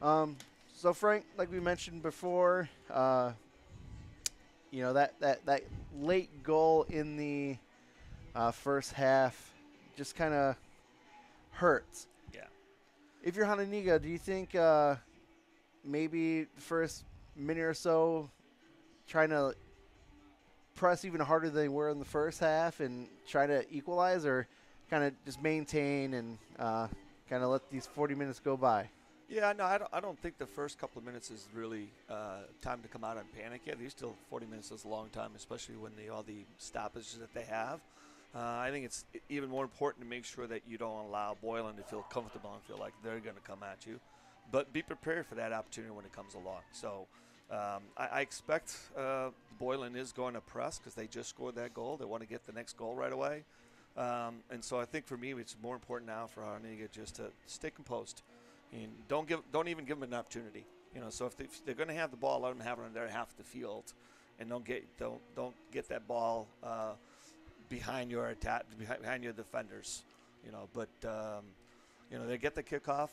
So Frank, like we mentioned before, that late goal in the first half just kind of hurts. Yeah. If you're Hononegah, do you think maybe the first minute or so trying to press even harder than they were in the first half and try to equalize, or kind of just maintain and kind of let these 40 minutes go by? Yeah, no, I don't think the first couple of minutes is really time to come out and panic yet. These still 40 minutes is a long time, especially when all the stoppages that they have. I think it's even more important to make sure that you don't allow Boylan to feel comfortable and feel like they're going to come at you. But be prepared for that opportunity when it comes along. So I expect Boylan is going to press because they just scored that goal. They want to get the next goal right away. And so I think for me it's more important now for Hononegah just to stay composed. And don't even give them an opportunity. So if they're going to have the ball, let them have it on their half of the field, and don't get that ball behind your attack, behind your defenders. But they get the kickoff.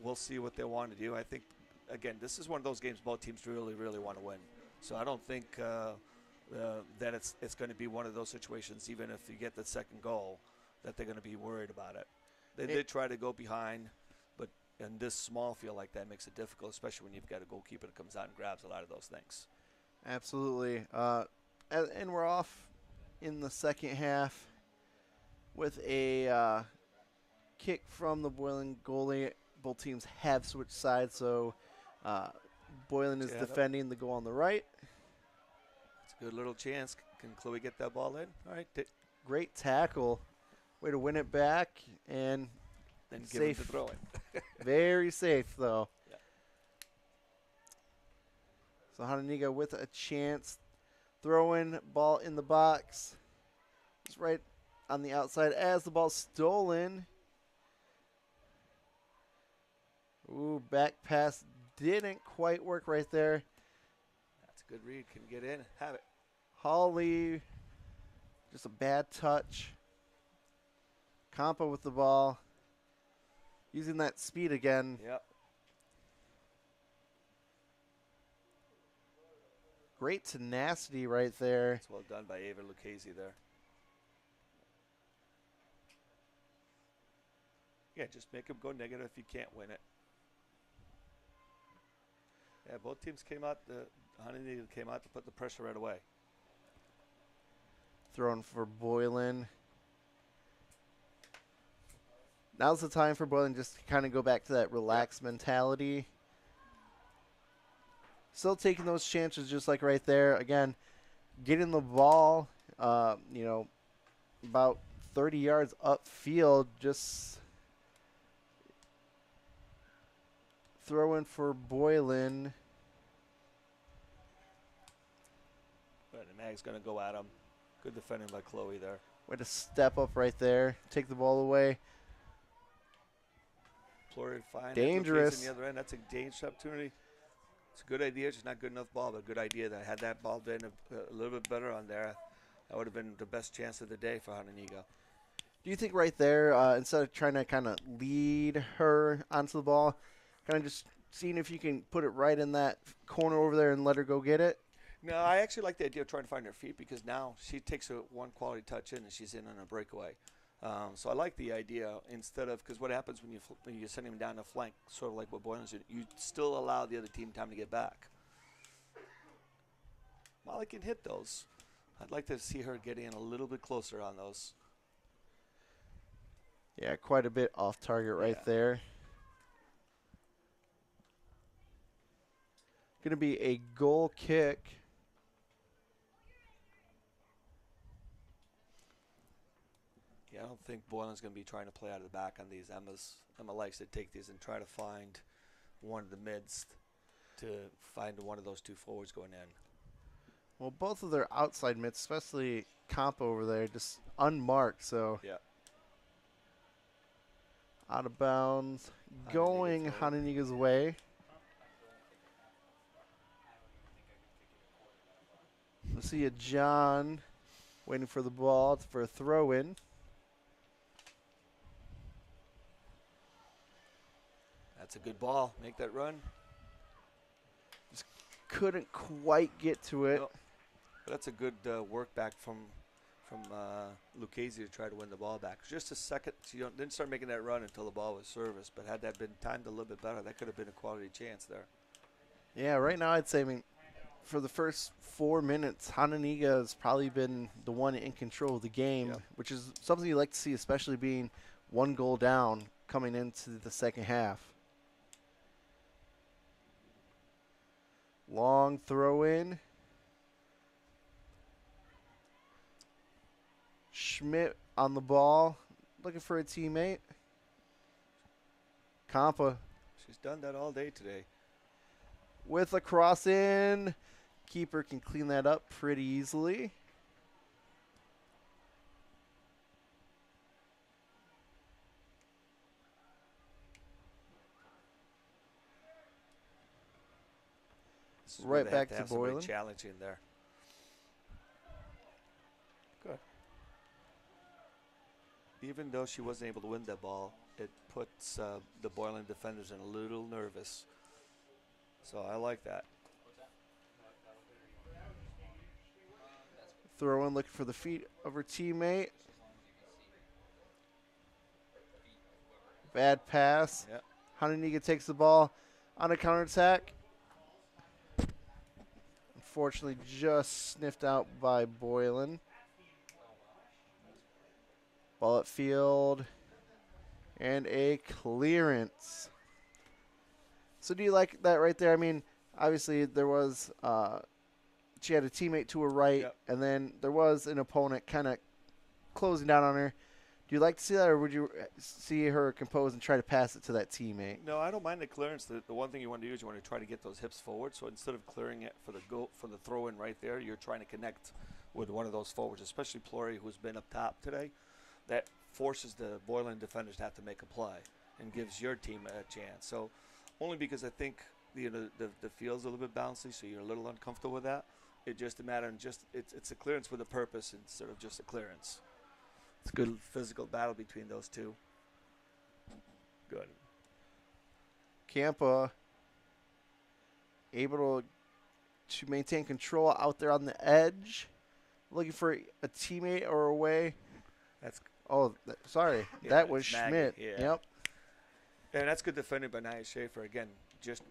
We'll see what they want to do. I think again, this is one of those games both teams really, really want to win. So I don't think that it's going to be one of those situations, even if you get the second goal, that they're going to be worried about it. They did try to go behind. In this small field like that makes it difficult, especially when you've got a goalkeeper that comes out and grabs a lot of those things. Absolutely. And we're off in the second half with a kick from the Boylan goalie. Both teams have switched sides, so Boylan is defending the goal on the right. It's a good little chance. Can Chloe get that ball in? All right. Great tackle. Way to win it back, and then safe. Give him to throw it. Very safe, though. Yeah. So Hononegah with a chance. Throwing ball in the box. It's right on the outside as the ball's stolen. Ooh, back pass didn't quite work right there. That's a good read. Can get in. Have it. Holly, just a bad touch. Compa with the ball. Using that speed again. Yep. Great tenacity right there. It's well done by Ava Lucchese there. Yeah, just make him go negative if you can't win it. Yeah, both teams came out. Hononegah came out to put the pressure right away. Thrown for Boylan. Now's the time for Boylan just to kind of go back to that relaxed mentality. Still taking those chances just like right there. Again, getting the ball, about 30 yards upfield, just throwing for Boylan. But the Mag's going to go at him. Good defending by Chloe there. Way to step up right there. Take the ball away. Fine. Dangerous. On the other end. That's a dangerous opportunity. It's a good idea. Just not good enough ball, but a good idea. That had that ball been a little bit better on there, that would have been the best chance of the day for Hononegah. Do you think right there, instead of trying to kind of lead her onto the ball, kind of just seeing if you can put it right in that corner over there and let her go get it? No, I actually like the idea of trying to find her feet, because now she takes one quality touch in and she's in on a breakaway. So I like the idea, instead of, because what happens when you send him down the flank, sort of like what Boylan's doing, you still allow the other team time to get back. Molly can hit those. I'd like to see her get in a little bit closer on those. Yeah, quite a bit off target right Yeah. there. Going to be a goal kick. Yeah, I don't think Boylan's going to be trying to play out of the back on these. Emma likes to take these and try to find one of the mids to find one of those two forwards going in. Well, both of their outside mids, especially Comp over there, just unmarked. So Yeah. out of bounds, Hononegah going throw it. Hononegah's way. We see a John waiting for the ball for a throw in. That's a good ball. Make that run. Couldn't quite get to it. No. But that's a good work back from Lucchese to try to win the ball back. Just a second. She didn't start making that run until the ball was serviced. But had that been timed a little bit better, that could have been a quality chance there. Yeah, right now I'd say, I mean, for the first 4 minutes, Hononegah has probably been the one in control of the game, Yep. which is something you like to see, especially being 1 goal down coming into the second half. Long throw in. Schmidt on the ball, looking for a teammate. Compa She's done that all day today. with a cross in. Keeper can clean that up pretty easily. This is Right where they back have to to have somebody Boylan. challenging there. Good. Even though she wasn't able to win that ball, it puts the Boylan defenders in a little nervous. So I like that. Throw in, looking for the feet of her teammate. Bad pass. Yeah. Hononegah takes the ball on a counterattack. Unfortunately, just sniffed out by Boylan. Ball at field. And a clearance. So do you like that right there? I mean, obviously there was, she had a teammate to her right, Yep. and then there was an opponent kind of closing down on her. Do you like to see that, or would you see her compose and try to pass it to that teammate? No, I don't mind the clearance. The one thing you want to do is you want to try to get those hips forward. So instead of clearing it for the throw in right there, you're trying to connect with one of those forwards, especially Plory, who's been up top today. That forces the Boylan defenders to have to make a play and gives your team a chance. So only because I think the field's a little bit bouncy, so you're a little uncomfortable with that. It's just a matter of it's a clearance with a purpose instead of just a clearance. It's a good physical battle between those two. Good. Campa able to maintain control out there on the edge. Looking for a teammate or a way. That's Sorry. Yeah, that was it's Maggie, Schmidt. yeah. Yep. and that's good defending by Nia Schaefer. Again, just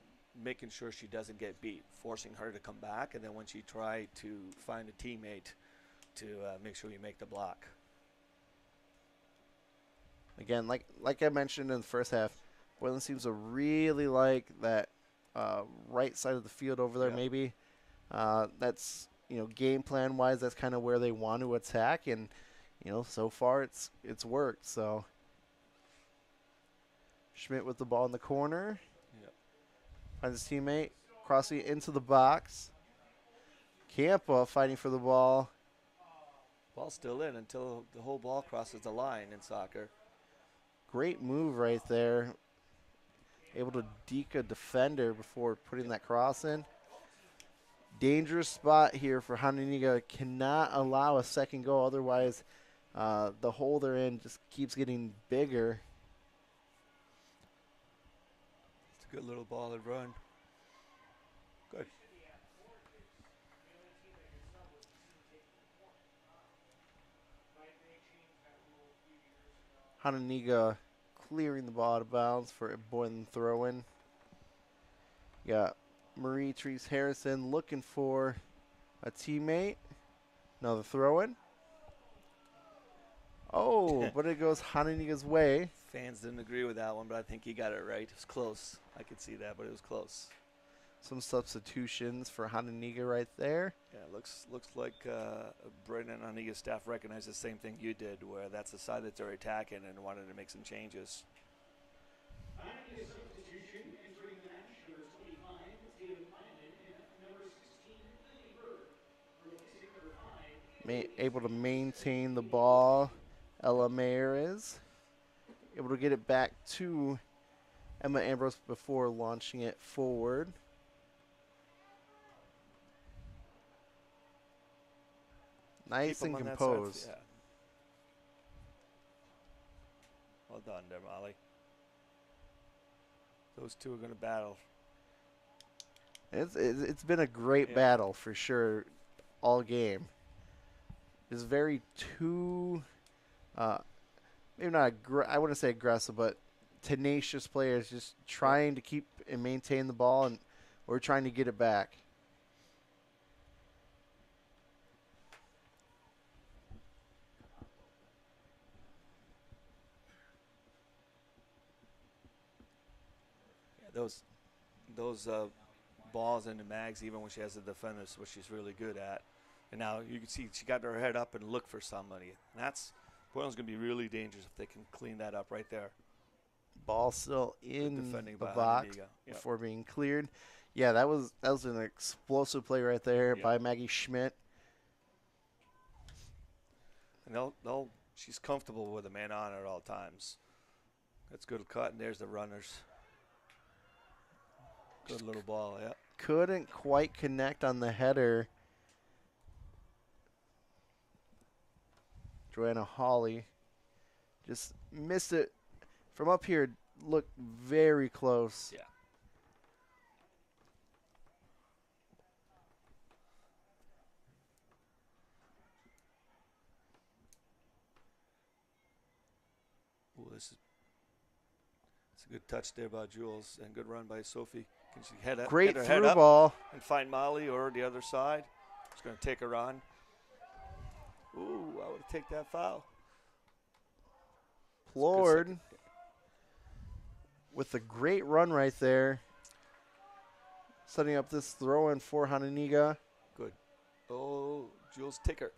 making sure she doesn't get beat, forcing her to come back, and then when she tried to find a teammate to make sure you make the block. Again, like I mentioned in the first half, Boylan seems to really like that right side of the field over there. Yeah. Maybe that's game plan wise, that's kind of where they want to attack, and so far it's worked. So Schmidt with the ball in the corner, Yep. finds his teammate, crossing it into the box. Campa fighting for the ball. Ball still in until the whole ball crosses the line in soccer. Great move right there. Able to deke a defender before putting that cross in. Dangerous spot here for Hononegah. Cannot allow a second goal. Otherwise, the hole they're in just keeps getting bigger. It's a good little ball and run. Good. Hononegah clearing the ball out of bounds for a Boylan throw-in. You got Marie Treese Harrison looking for a teammate. Another throw-in. Oh, but it goes Hononegah's way. Fans didn't agree with that one, but I think he got it right. It was close. I could see that, but it was close. Some substitutions for Hononegah right there. Yeah, looks like Brendan and Hononegah staff recognized the same thing you did, where that's the side that they're attacking and wanted to make some changes. Able to maintain the ball. Ella Mayer is able to get it back to Emma Ambrose before launching it forward. Nice and composed. Yeah. Well done there, Molly. Those two are going to battle. It's been a great battle for sure all game. It's very maybe not, I wouldn't say aggressive, but tenacious players just trying to keep and maintain the ball, and we're trying to get it back. Yeah, those balls into Mags, even when she has the defenders, what she's really good at. And now you can see she got her head up and looked for somebody. And that's Boylan's going to be really dangerous if they can clean that up right there. Ball still in the box before being cleared. Yeah, that was an explosive play right there by Maggie Schmidt. And she's comfortable with a man on her at all times. That's good cut, and there's the runners. Good little ball, yeah. Couldn't quite connect on the header. Joanna Hawley just missed it. From up here, looked very close. Yeah. Ooh, it's a good touch there by Jules and good run by Sophie. Can she head up? Great through head ball. And find Molly or the other side. She's going to take her on. Ooh, I would take that foul. Plord with a great run right there. Setting up this throw in for Hononegah. Good. Oh, Jules Ticker.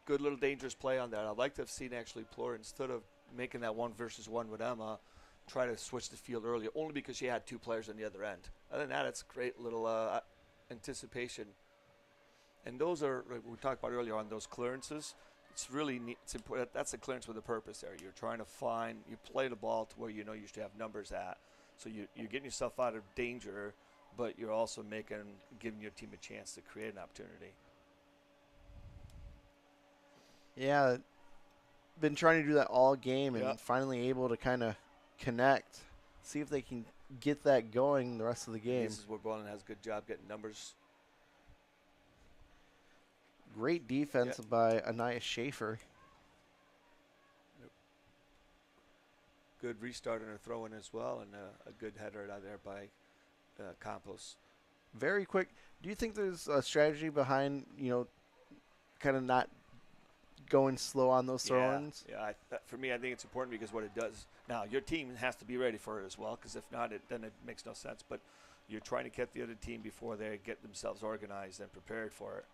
Good little dangerous play on that. I'd like to have seen actually Plord, instead of making that 1-versus-1 with Emma, try to switch the field earlier, only because she had two players on the other end. Other than that, it's great little anticipation. And those are, like we talked about earlier on those clearances. It's really neat. It's important. That's a clearance with a purpose there. You're trying to you play the ball to where you know you should have numbers at. So you're getting yourself out of danger, but you're also giving your team a chance to create an opportunity. Yeah, been trying to do that all game and finally able to kind of connect. See if they can get that going the rest of the game. This is where Boylan has a good job getting numbers. Great defense by Anaya Schaefer. Good restart and a throw in as well, and a good header out there by Campos. Very quick. Do you think there's a strategy behind, kind of not going slow on those throw-ins? Yeah. For me, I think it's important because what it does. Now, your team has to be ready for it as well, because if not, then it makes no sense. But you're trying to get the other team before they get themselves organized and prepared for it.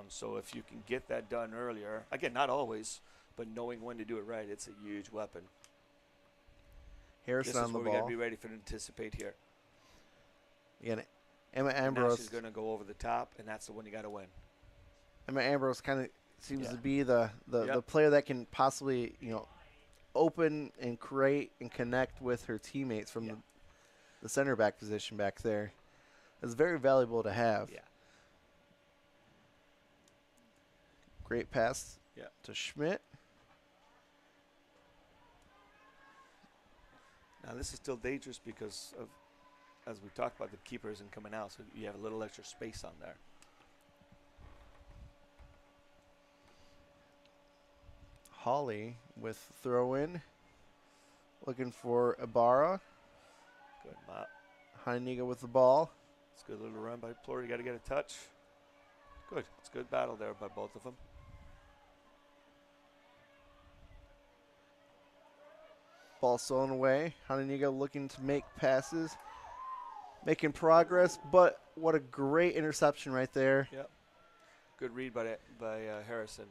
So if you can get that done earlier, again, not always, but knowing when to do it right, it's a huge weapon. Harrison on the ball. We got to be ready for to anticipate here. Again, Emma Ambrose. She's going to go over the top, and that's the one you got to win. Emma Ambrose kind of seems to be the player that can possibly, open and create and connect with her teammates from the center back position back there. It's very valuable to have. Yeah. Great pass to Schmidt. Now this is still dangerous because of, as we talked about, the keeper isn't coming out, so you have a little extra space on there. Hawley with throw-in. Looking for Ibarra. Good, Matt. Hononegah with the ball. It's a good little run by Plord. You got to get a touch. Good. It's a good battle there by both of them. Ball stolen away. Hononegah looking to make passes, making progress, but what a great interception right there. Yep. Good read by Harrison.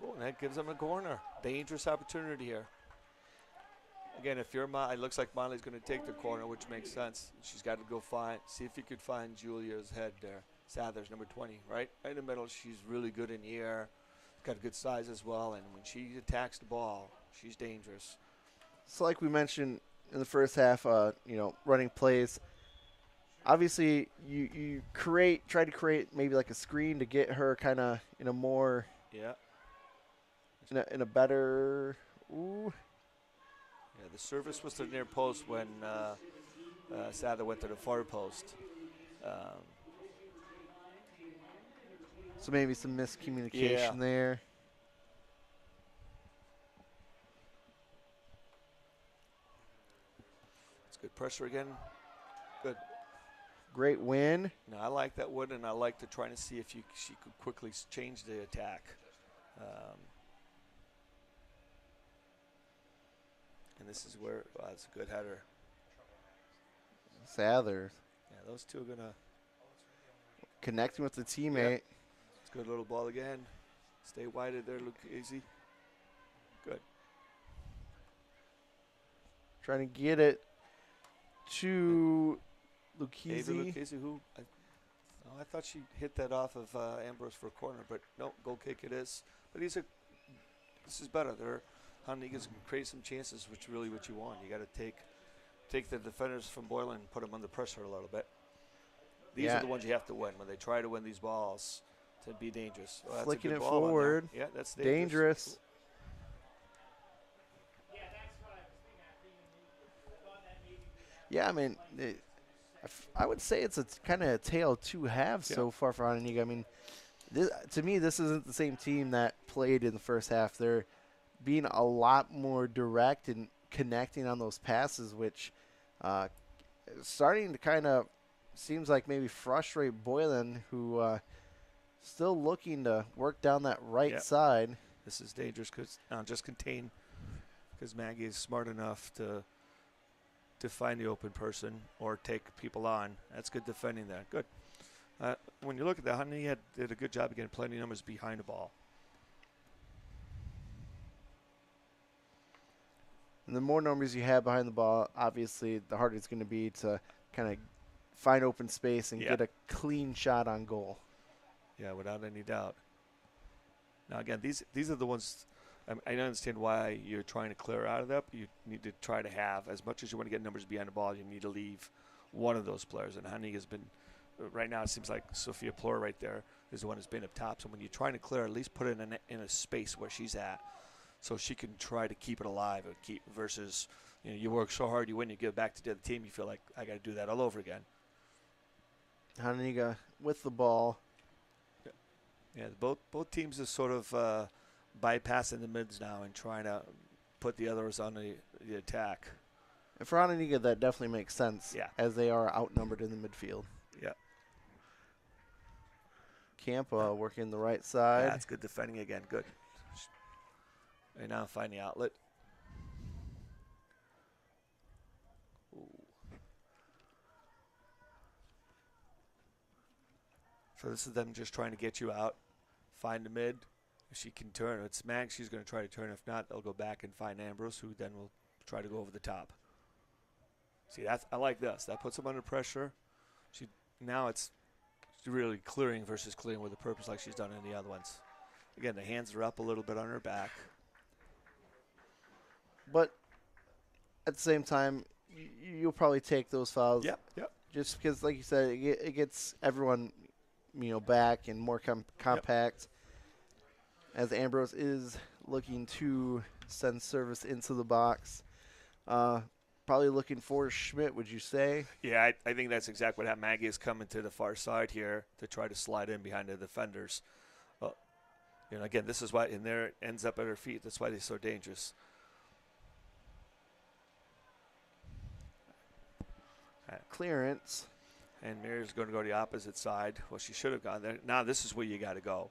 Oh, and that gives them a corner. Dangerous opportunity here. Again, if you're it looks like Molly's going to take the corner, which makes sense. She's got to go see if you could find Julia's head there. Sathers, number 20, right in the middle. She's really good in the air. Got a good size as well, and when she attacks the ball, she's dangerous. So like we mentioned in the first half, running plays. Obviously, you try to create maybe like a screen to get her kind of in a more in a better. Ooh. Yeah, the service was to the near post when Sather went to the far post. So maybe some miscommunication there. It's good pressure again. Good. Great win. No, I like that win, and I like to try to see if she could quickly change the attack. And this is where it's a good header. Sathers. Yeah, those two are going to. Connecting with the teammate. Yep. It's a good little ball again. Stay wide there, look easy. Good. Trying to get it to Lucchese. Lucchese, who I thought she hit that off of Ambrose for a corner, but no, goal kick it is. But this is better. Hononegah's can create some chances, which is really what you want. You got to take the defenders from Boylan and put them under pressure a little bit. These are the ones you have to win when they try to win these balls to be dangerous. Well, flicking it forward. Yeah, that's dangerous. Yeah, I mean, I would say it's a kind of a tale of two halves so far for Hononegah. I mean, to me, this isn't the same team that played in the first half. They're being a lot more direct and connecting on those passes, which starting to kind of seems like maybe frustrate Boylan, who still looking to work down that right side. This is dangerous because just contain, because Maggie is smart enough to find the open person or take people on. That's good defending there. Good. When you look at that, Honey did a good job of getting plenty of numbers behind the ball. And the more numbers you have behind the ball, obviously, the harder it's going to be to kind of find open space and get a clean shot on goal. Yeah, without any doubt. Now, again, these are the ones. I understand why you're trying to clear out of that, but you need to try to have, as much as you want to get numbers behind the ball, you need to leave one of those players. And Honey has been, right now it seems like Sophia Plor right there is the one who's been up top. So when you're trying to clear, at least put it in a space where she's at so she can try to keep it alive or versus, you work so hard, you win, you give it back to the other team, you feel like, I got to do that all over again. Hononegah with the ball. Yeah, both teams are sort of bypassing the mids now and trying to put the others on the attack. And for Hononegah, that definitely makes sense as they are outnumbered in the midfield. Yeah. Campa working the right side. Yeah, that's good defending again. Good. And now find the outlet. Ooh. So this is them just trying to get you out, find the mid. If she can turn, it's Mag, she's going to try to turn. If not, they'll go back and find Ambrose, who then will try to go over the top. See, I like this. That puts them under pressure. Now it's really clearing versus clearing with a purpose like she's done in the other ones. Again, the hands are up a little bit on her back. But at the same time, you'll probably take those fouls. Yep. Just because, like you said, it gets everyone, back and more compact. As Ambrose is looking to send service into the box. Probably looking for Schmidt, would you say? Yeah, I think that's exactly what happened. Maggie is coming to the far side here to try to slide in behind the defenders. Again, this is why, and there it ends up at her feet. That's why they're so dangerous. Clearance. And Mary's going to go to the opposite side. Well, she should have gone there. Now this is where you got to go.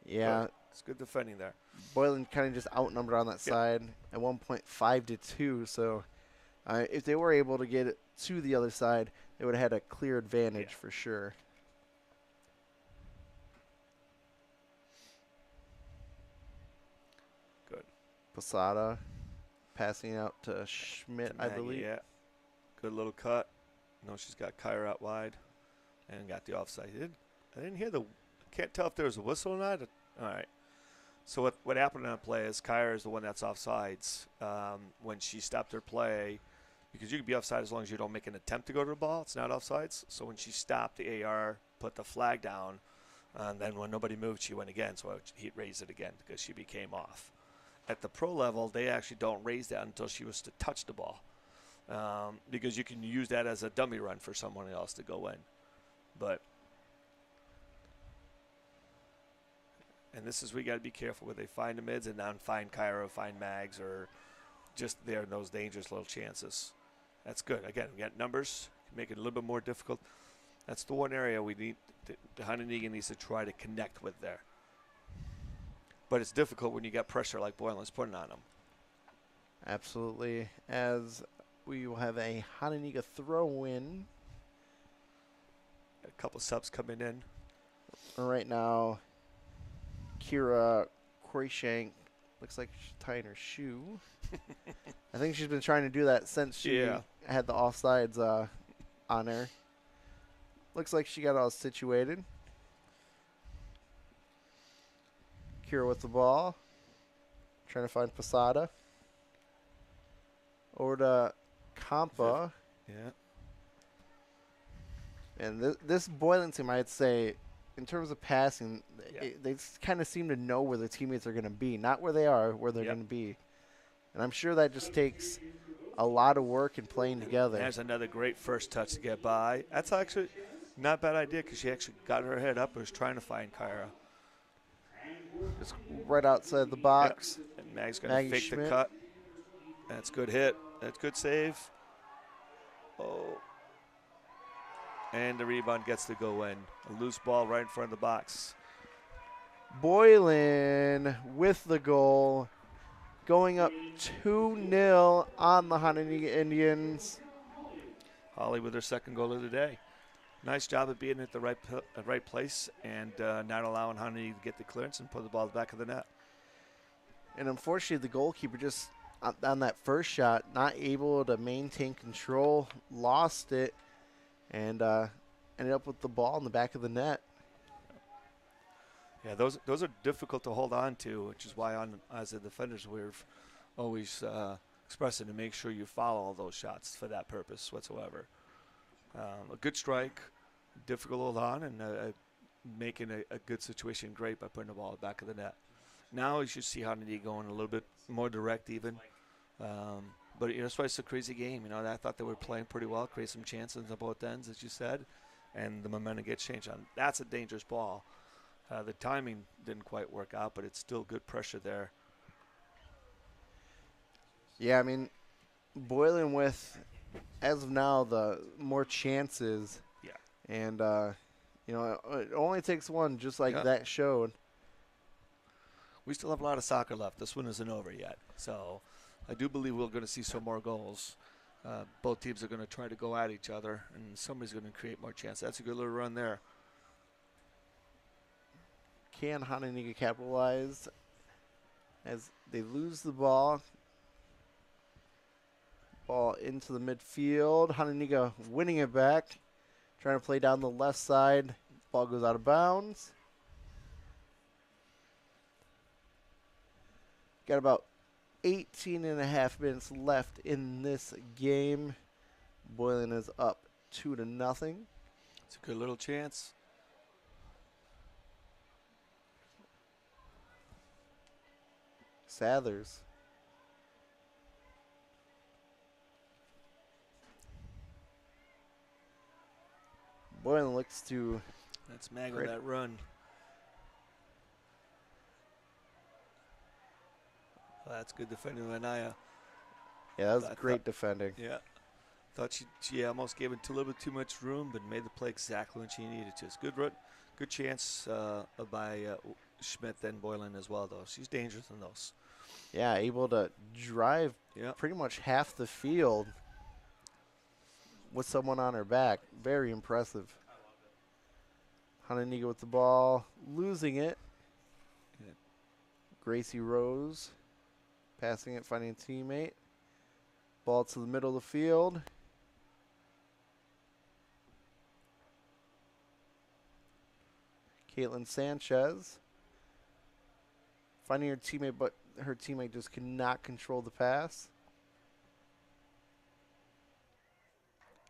Yeah, It's good defending there. Boylan kind of just outnumbered on that side at 1.5-2. So if they were able to get it to the other side, they would have had a clear advantage for sure. Good. Posada passing out to Schmidt, I believe. Yeah. Good little cut. No, she's got Kyra out wide and got the offside. I didn't hear can't tell if there was a whistle or not. All right. So what happened on that play is Kyra is the one that's offsides. When she stopped her play, because you can be offside as long as you don't make an attempt to go to the ball. It's not offsides. So when she stopped, the AR put the flag down, and then when nobody moved, she went again. So he raised it again because she became off. At the pro level, they actually don't raise that until she was to touch the ball, because you can use that as a dummy run for someone else to go in. And this is where you got to be careful where they find the mids and not find Kyra, find Mags, or just there in those dangerous little chances. That's good. Again, we got numbers, make it a little bit more difficult. That's the one area we need. Hononegah needs to try to connect with there. But it's difficult when you got pressure like Boylan's putting on them. Absolutely. As we will have a Hononegah throw-in. A couple subs coming in. Right now, Kira Croyshank looks like she's tying her shoe. I think she's been trying to do that since she had the offsides on her. Looks like she got all situated. Kira with the ball. Trying to find Posada. Over to Kampa. Yeah. And this Boylan team, I'd say, in terms of passing, they kind of seem to know where their teammates are going to be. Not where they are, where they're going to be. And I'm sure that just takes a lot of work and playing together. There's another great first touch to get by. That's actually not a bad idea because she actually got her head up and was trying to find Kyra. Just right outside the box. Yep. And Mag's going to fake Schmidt. the cut. That's good hit. That's good save. Oh. And the rebound gets to go in. A loose ball right in front of the box. Boylan with the goal. Going up 2-0 on the Hononegah Indians. Holly with her second goal of the day. Nice job of being at the right place and not allowing Hononegah to get the clearance and put the ball in the back of the net. And unfortunately, the goalkeeper just on that first shot, not able to maintain control, lost it, and ended up with the ball in the back of the net. Yeah, those are difficult to hold on to, which is why as the defenders we're always expressing to make sure you follow all those shots for that purpose whatsoever. A good strike, difficult to hold on, and making a good situation great by putting the ball in the back of the net. Now you should see Hononegah going a little bit more direct even. But that's why it's a crazy game. I thought they were playing pretty well, create some chances on both ends, as you said, and the momentum gets changed on. That's a dangerous ball. The timing didn't quite work out, but it's still good pressure there. Yeah, I mean, Boylan with, as of now, the more chances. Yeah. And, it only takes one, just like that showed. We still have a lot of soccer left. This one isn't over yet. So I do believe we're going to see some more goals. Both teams are going to try to go at each other, and somebody's going to create more chances. That's a good little run there. Can Hononegah capitalize as they lose the ball? Ball into the midfield. Hononegah winning it back. Trying to play down the left side. Ball goes out of bounds. Got about 18 and a half minutes left in this game. Boylan is up 2-0. It's a good little chance. Sathers. Boylan looks to. That's Mag on that run. Well, that's good defending by Naya. Yeah, that was great defending. Yeah. Thought she almost gave it a little bit too much room, but made the play exactly when she needed to. It's good run, good chance by Schmidt than Boylan as well, though. She's dangerous in those. Yeah, able to drive Yeah. pretty much half the field with someone on her back. Very impressive. Hononegah with the ball, losing it. Yeah. Gracie Rose passing it, finding a teammate. Ball to the middle of the field. Caitlin Sanchez finding her teammate, but her teammate just cannot control the pass.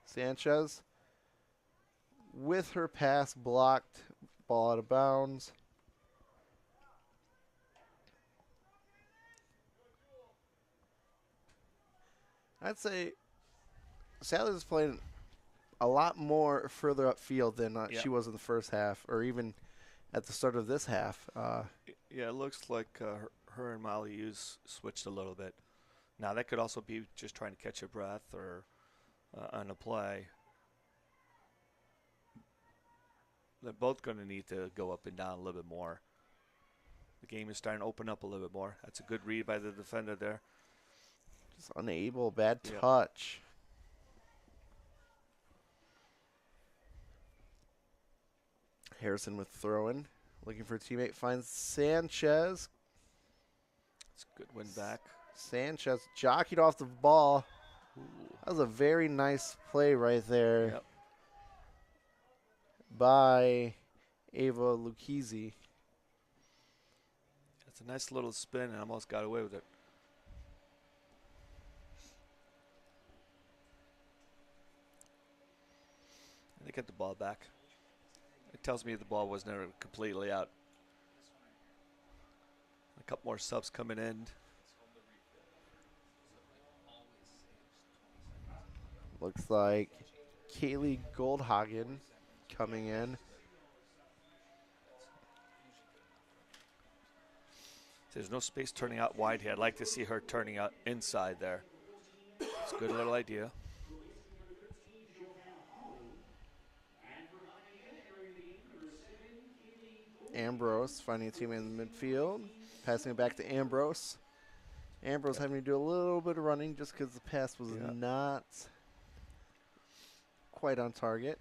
Sanchez with her pass blocked, ball out of bounds. I'd say Sally's playing a lot more further upfield than she was in the first half, or even at the start of this half. Yeah, it looks like her and Molly Hughes switched a little bit. Now, that could also be just trying to catch a breath or on a play. They're both going to need to go up and down a little bit more. The game is starting to open up a little bit more. That's a good read by the defender there. Just unable, bad touch. Harrison with throwing, looking for a teammate, finds Sanchez. It's a good win back. Sanchez jockeyed off the ball. Ooh. That was a very nice play right there. Yep. By Ava Lucchese. It's a nice little spin and almost got away with it. They get the ball back. It tells me the ball was never completely out. A couple more subs coming in. Looks like Kaylee Goldhagen coming in. There's no space turning out wide here. I'd like to see her turning out inside there. It's a good little idea. Ambrose finding a teammate in the midfield. Passing it back to Ambrose. Ambrose having to do a little bit of running just because the pass was not quite on target.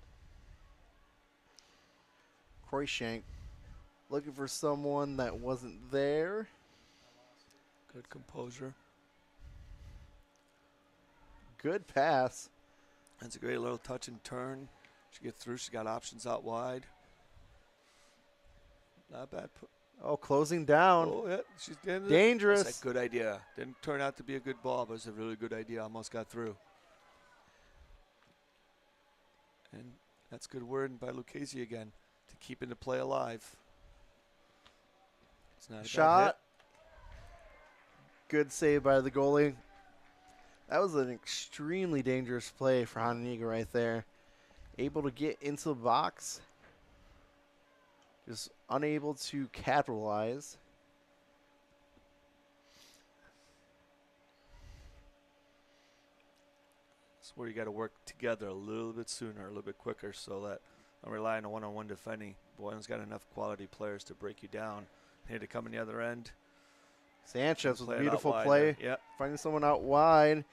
Corey Shank looking for someone that wasn't there. Good composure. Good pass. That's a great little touch and turn. She gets through. She got options out wide. Not bad. Oh, closing down. Oh, yeah. She's getting dangerous. That's a good idea. Didn't turn out to be a good ball, but it's a really good idea. Almost got through. And that's good word by Lucchese again to keeping the play alive. It's not a shot. bad hit. Good save by the goalie. That was an extremely dangerous play for Hononegah right there. Able to get into the box. Just unable to capitalize. That's where you got to work together a little bit sooner, a little bit quicker, so that I'm relying on one-on-one defending. Boylan's got enough quality players to break you down. Here to come in the other end. Sanchez with a Play it beautiful out play. wide there. Yep. Finding someone out wide.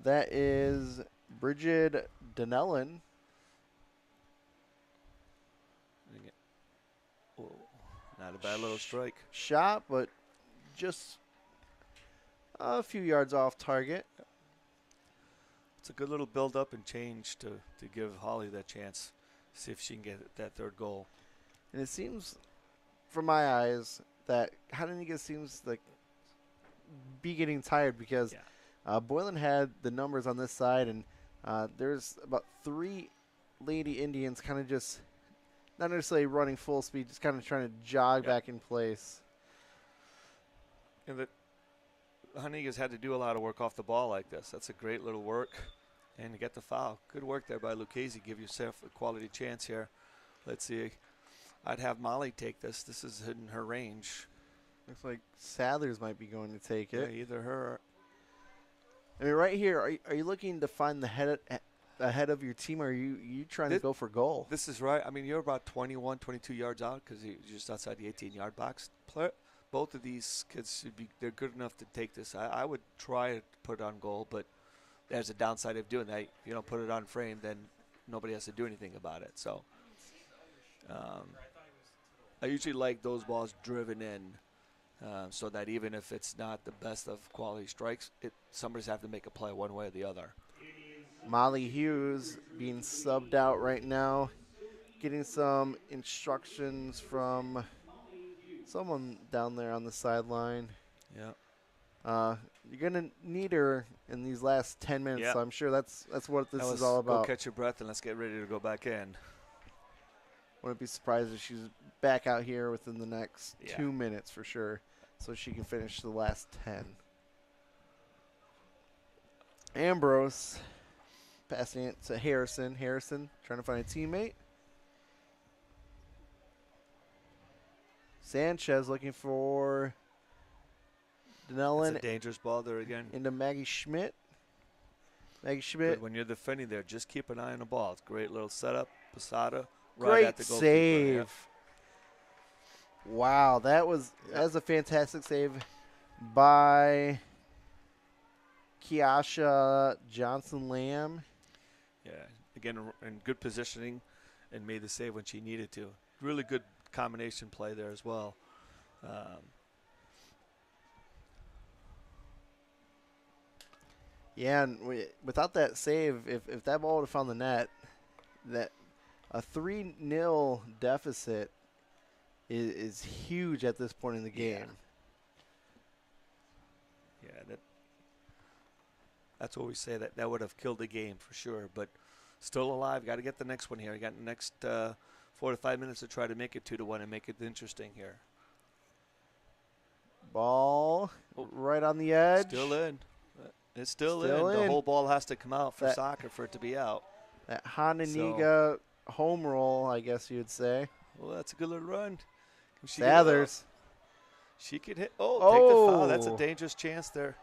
That is Bridget Donnellan. Oh, not a bad little strike. Shot, but just a few yards off target. It's a good little build-up and change to give Holly that chance. See if she can get that third goal. And it seems, from my eyes, that Hononegah seems like be getting tired because Boylan had the numbers on this side, and there's about 3 Lady Indians kind of just not necessarily running full speed, just kind of trying to jog back in place. And that Hononegah's had to do a lot of work off the ball like this. That's a great little work. And you get the foul. Good work there by Lucchese. Give yourself a quality chance here. Let's see. I'd have Molly take this. This is in her range. Looks like Sadlers might be going to take it. Yeah, either her or I mean, right here, are you looking to find the ahead of your team, or are you trying to go for goal? This is right. I mean, you're about 21, 22 yards out because you're just outside the 18-yard box. Both of these kids they're good enough to take this. I would try to put it on goal, but there's a downside of doing that. If you don't put it on frame, then nobody has to do anything about it. So I usually like those balls driven in so that even if it's not the best of quality strikes, somebody's have to make a play one way or the other. Molly Hughes being subbed out right now, getting some instructions from someone down there on the sideline. Yeah. You're going to need her in these last 10 minutes, Yeah. so I'm sure that's what this is all about. Go catch your breath and let's get ready to go back in. Wouldn't be surprised if she's back out here within the next 2 minutes for sure, so she can finish the last 10. Ambrose passing it to Harrison. Harrison trying to find a teammate. Sanchez looking for Denellen. It's a dangerous ball there again. Into Maggie Schmidt. Maggie Schmidt. Good. When you're defending there, just keep an eye on the ball. It's a great little setup. Posada. Great right at the goalkeeper. save. Yeah. Wow, that was a fantastic save by Kiasha Johnson-Lamb. Yeah, again, in good positioning and made the save when she needed to. Really good combination play there as well. Yeah, and without that save, if that ball would have found the net, that a 3-0 deficit is huge at this point in the game. Yeah, that's what we say, that would have killed the game for sure. But still alive. Got to get the next one here. You got the next 4 to 5 minutes to try to make it 2-1 and make it interesting here. Ball right on the edge. Still in. It's still in. The whole ball has to come out for soccer for it to be out. That Hononegah home roll, I guess you would say. Well, that's a good little run. Sathers. She could hit. Take the foul. That's a dangerous chance there.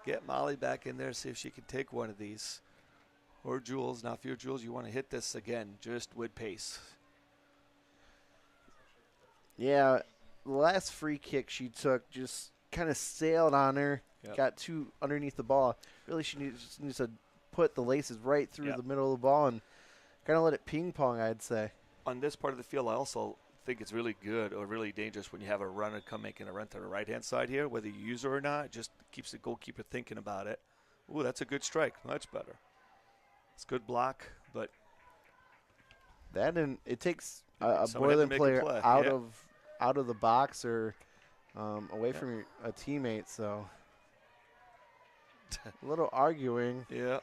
Get Molly back in there, see if she can take one of these. Or Jules. Now, if you're Jules, you want to hit this again, just with pace. Yeah, the last free kick she took just kind of sailed on her. Yep. Got too underneath the ball. Really, she needs to put the laces right through the middle of the ball and kind of let it ping pong, I'd say. On this part of the field, I also think it's really good or really dangerous when you have a runner come making a run to the right-hand side here. Whether you use her or not, it just keeps the goalkeeper thinking about it. Ooh, that's a good strike. Much better. It's good block, but it takes a Boylan player out of the box or away from a teammate. So a little arguing. Yeah.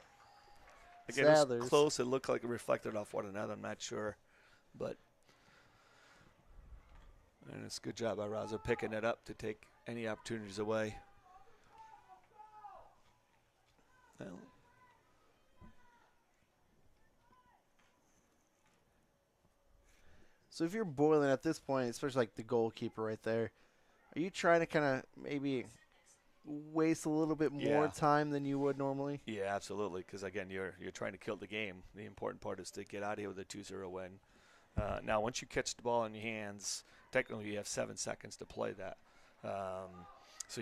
Again, it was close. It looked like it reflected off one another. I'm not sure, but and it's a good job by Raza picking it up to take any opportunities away. Well. So if you're Boylan at this point, especially like the goalkeeper right there, are you trying to kind of maybe waste a little bit more time than you would normally? Yeah, absolutely. Because again, you're trying to kill the game. The important part is to get out of here with a 2-0 win. Now, once you catch the ball in your hands, technically you have 7 seconds to play that. So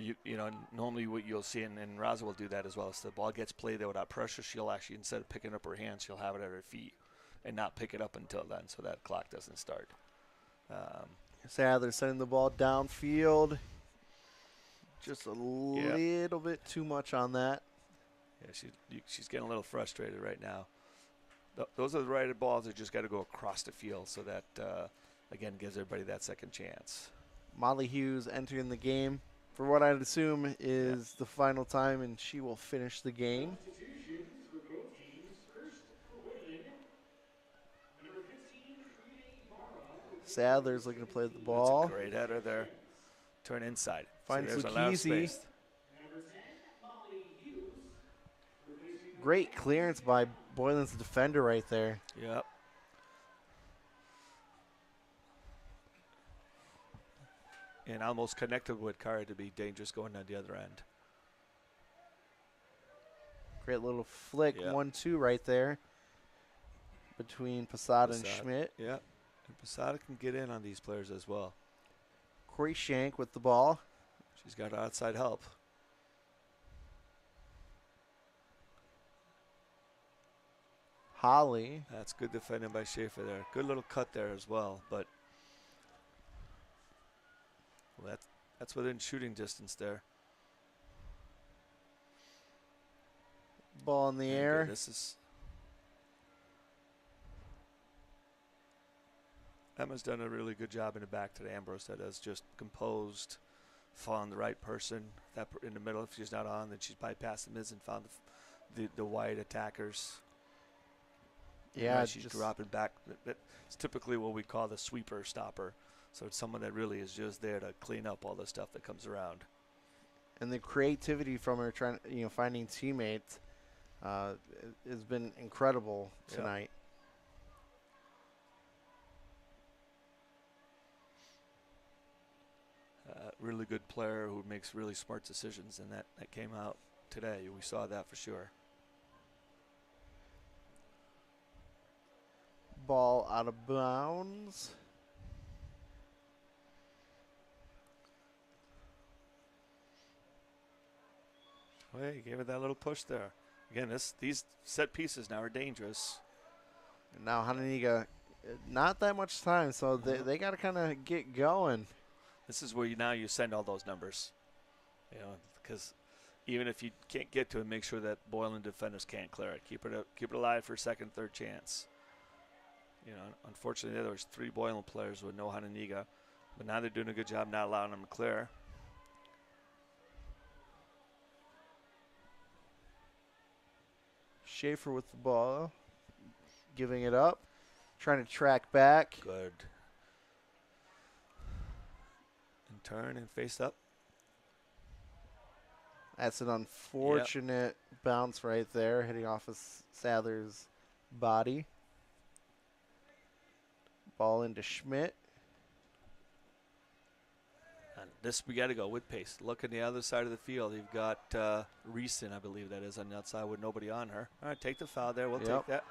normally what you'll see, and Raza will do that as well. If the ball gets played there without pressure, she'll actually, instead of picking up her hands, she'll have it at her feet and not pick it up until then, so that clock doesn't start. They're sending the ball downfield. Just a little bit too much on that. Yeah, she's getting a little frustrated right now. Those are the right balls that just got to go across the field, so that again gives everybody that second chance. Molly Hughes entering the game for what I'd assume is the final time, and she will finish the game. Sadler's looking to play the ball. That's a great header there. Turn inside. Finds so Lukisi. Great clearance by Boylan's defender right there. Yep. And almost connected with Kara to be dangerous going on the other end. Great little flick, 1-2 right there. between Posada and Schmidt. Yeah, and Posada can get in on these players as well. Corey Shank with the ball. She's got outside help. Holly. That's good defending by Schaefer there. Good little cut there as well, but well, that's within shooting distance there. Ball in the air. This is Emma's done a really good job in the back to the Ambrose. That has just composed, found the right person. That in the middle, if she's not on, then she's bypassed the mids and found the wide attackers. Yeah, she's dropping back. It's typically what we call the sweeper stopper. So it's someone that really is just there to clean up all the stuff that comes around. And the creativity from her finding teammates has been incredible tonight. Really good player who makes really smart decisions, and that came out today. We saw that for sure. Ball out of bounds. Oh, yeah, he gave it that little push there. Again, these set pieces now are dangerous. And now Hononegah, not that much time, so they got to kind of get going. This is where you send all those numbers, because even if you can't get to it, make sure that Boylan defenders can't clear it. Keep it alive for a second, third chance. Unfortunately, there was 3 Boylan players with no Hononegah, but now they're doing a good job not allowing them to clear. Schaefer with the ball, giving it up, trying to track back. Good. And turn and face up. That's an unfortunate bounce right there, hitting off of Sadler's body. Ball into Schmidt. And this, we got to go with pace. Look on the other side of the field. You've got Reeson, I believe that is, on the outside with nobody on her. All right, take the foul there. We'll take that.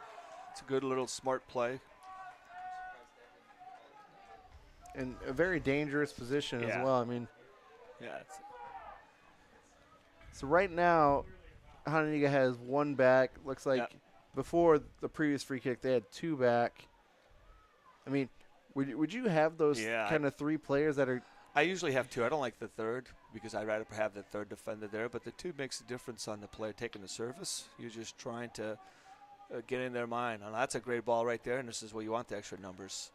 It's a good little smart play. In a very dangerous position as well. I mean, so right now, Hononegah has 1 back. Looks like before the previous free kick, they had 2 back. I mean, would you have those kind of 3 players that are? I usually have 2. I don't like the third because I'd rather have the third defender there. But the 2 makes a difference on the player taking the service. You're just trying to get in their mind. And that's a great ball right there, and this is where you want the extra numbers.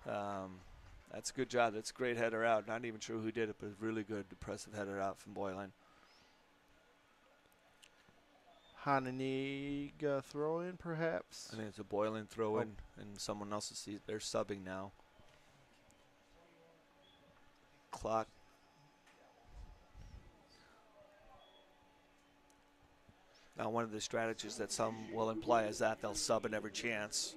That's a good job. That's a great header out. Not even sure who did it, but really good, impressive header out from Boylan. Hononegah throw in, perhaps? I think it's a Boylan throw in, and someone else is they're subbing now. Clock. Now, one of the strategies that some will imply is that they'll sub in every chance,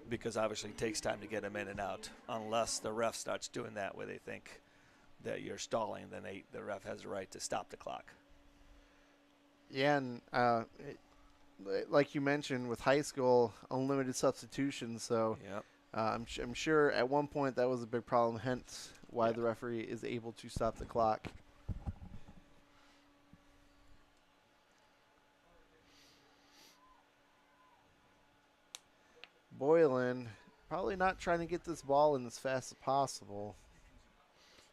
because obviously it takes time to get them in and out. Unless the ref starts doing that, where they think that you're stalling, then the ref has the right to stop the clock. Yeah, and like you mentioned, with high school, unlimited substitutions. So I'm sure at one point that was a big problem, hence why the referee is able to stop the clock. Boylan probably not trying to get this ball in as fast as possible.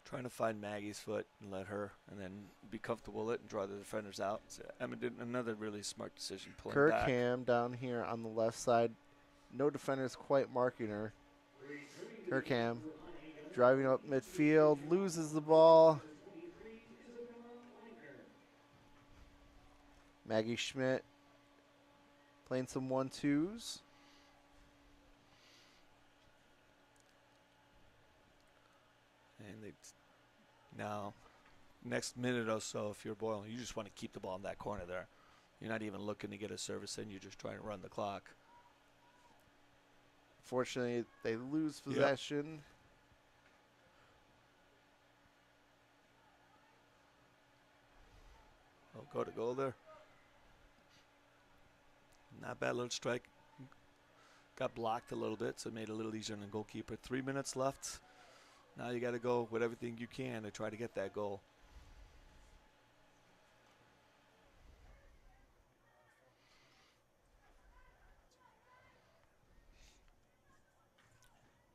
Trying to find Maggie's foot and let her, and then be comfortable with it and draw the defenders out. So Emma did another really smart decision pulling back. Kirkham down here on the left side. No defenders quite marking her. Kirkham driving up midfield, loses the ball. Maggie Schmidt playing some 1-2s. And now, next minute or so, if you're Boylan, you just want to keep the ball in that corner there. You're not even looking to get a service in. You're just trying to run the clock. Fortunately, they lose possession. Oh, go to goal there. Not bad little strike. got blocked a little bit, so it made it a little easier on the goalkeeper. 3 minutes left. Now you got to go with everything you can to try to get that goal.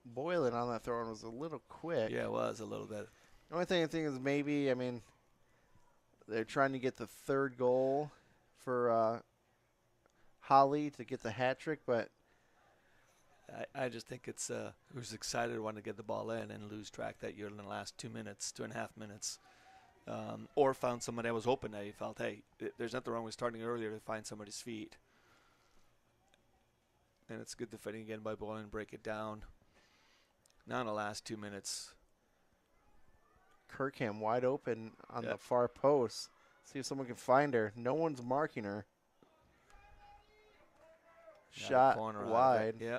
Boylan on that throw was a little quick. Yeah, it was a little bit. The only thing I think is maybe, I mean, they're trying to get the third goal for Holly to get the hat trick, but I just think it's who's excited wanting to get the ball in and lose track that year in the last 2 minutes, 2.5 minutes. Or found someone that was open that he felt, hey, there's nothing wrong with starting earlier to find somebody's feet. And it's good defending again by Boylan, break it down. Now in the last 2 minutes. Kirkham wide open on the far post. See if someone can find her. No one's marking her. Shot wide. Yeah.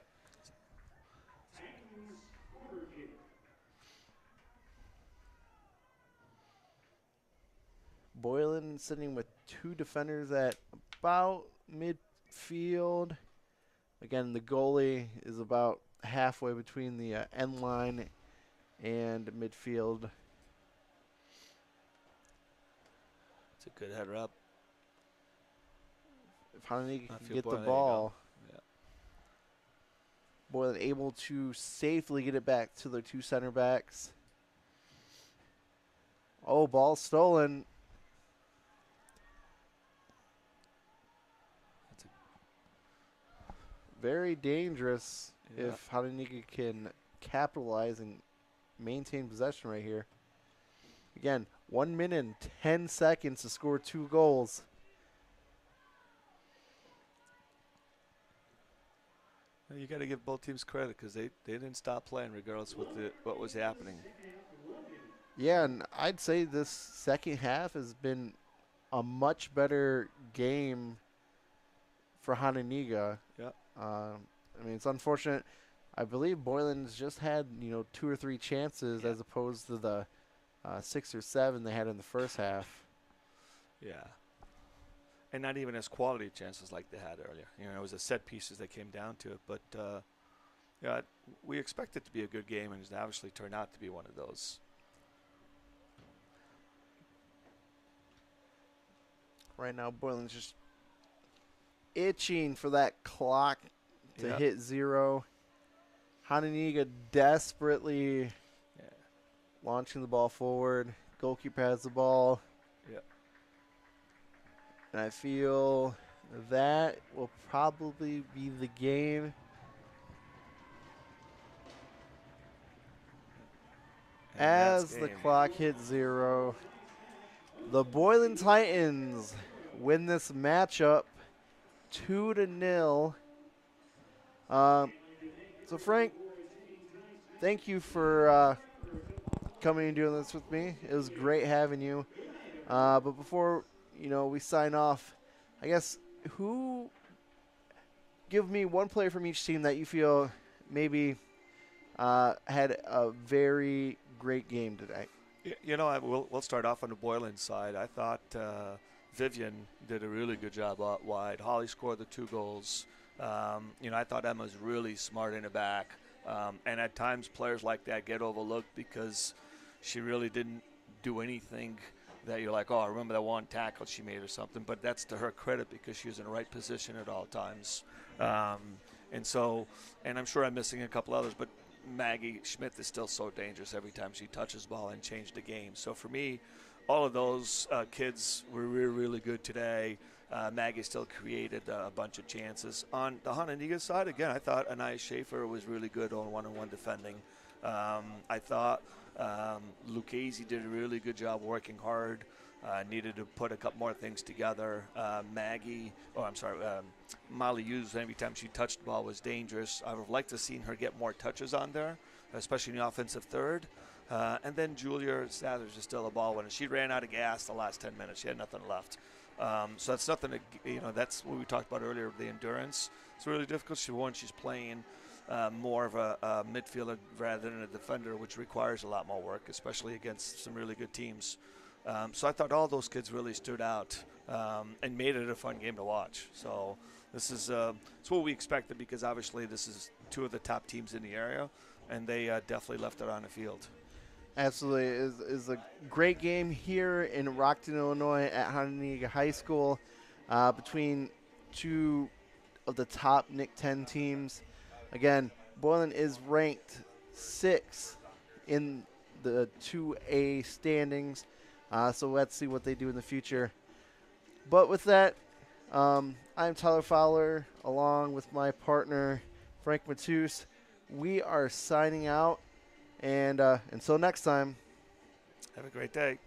Boylan sitting with 2 defenders at about midfield. Again, the goalie is about halfway between the end line and midfield. It's a good header up. If Hononegah can get the ball, Boylan able to safely get it back to their 2 center backs. Oh, ball stolen. Very dangerous if Hononegah can capitalize and maintain possession right here. Again, 1 minute and 10 seconds to score 2 goals. You got to give both teams credit because they didn't stop playing regardless of what was happening. Yeah, and I'd say this second half has been a much better game for Hononegah. Yeah. I mean, it's unfortunate. I believe Boylan's just had 2 or 3 chances as opposed to the 6 or 7 they had in the first half. Yeah. And not even as quality chances like they had earlier. It was the set pieces that came down to it. But, yeah, we expect it to be a good game, and it's obviously turned out to be one of those. Right now, Boylan's just itching for that clock to hit 0. Hononegah desperately launching the ball forward. Goalkeeper has the ball. Yep. And I feel that will probably be the game. And as the clock hits 0, the Boylan Titans win this matchup 2-0. So Frank, thank you for coming and doing this with me. It was great having you. But before we sign off, I guess give me one player from each team that you feel maybe had a very great game today. We'll start off on the Boylan side. I thought Vivian did a really good job out wide. Holly scored the 2 goals. I thought Emma was really smart in the back. And at times players like that get overlooked because she really didn't do anything that you're like, oh, I remember that one tackle she made or something. But that's to her credit because she was in the right position at all times. And I'm sure I'm missing a couple others, but Maggie Schmidt is still so dangerous every time she touches the ball and changed the game. So for me, all of those kids were really, really good today. Maggie still created a bunch of chances. On the Hononegah side, again, I thought Anaya Schaefer was really good on one-on-one defending. I thought Lucchese did a really good job working hard. Needed to put a couple more things together. Molly Hughes, every time she touched the ball, was dangerous. I would have liked to have seen her get more touches on there, especially in the offensive third. And then Julia Sathers is still a ball winner. She ran out of gas the last 10 minutes. She had nothing left. So that's nothing to, that's what we talked about earlier, the endurance. It's really difficult. She's playing more of a midfielder rather than a defender, which requires a lot more work, especially against some really good teams. So I thought all those kids really stood out and made it a fun game to watch. So this is it's what we expected, because obviously this is two of the top teams in the area, and they definitely left it on the field. Absolutely. Is a great game here in Rockton, Illinois at Hononegah High School between two of the top Nick 10 teams. Again, Boylan is ranked 6th in the 2A standings, so let's see what they do in the future. But with that, I'm Tyler Fowler, along with my partner, Frank Matus. We are signing out, and until next time. Have a great day.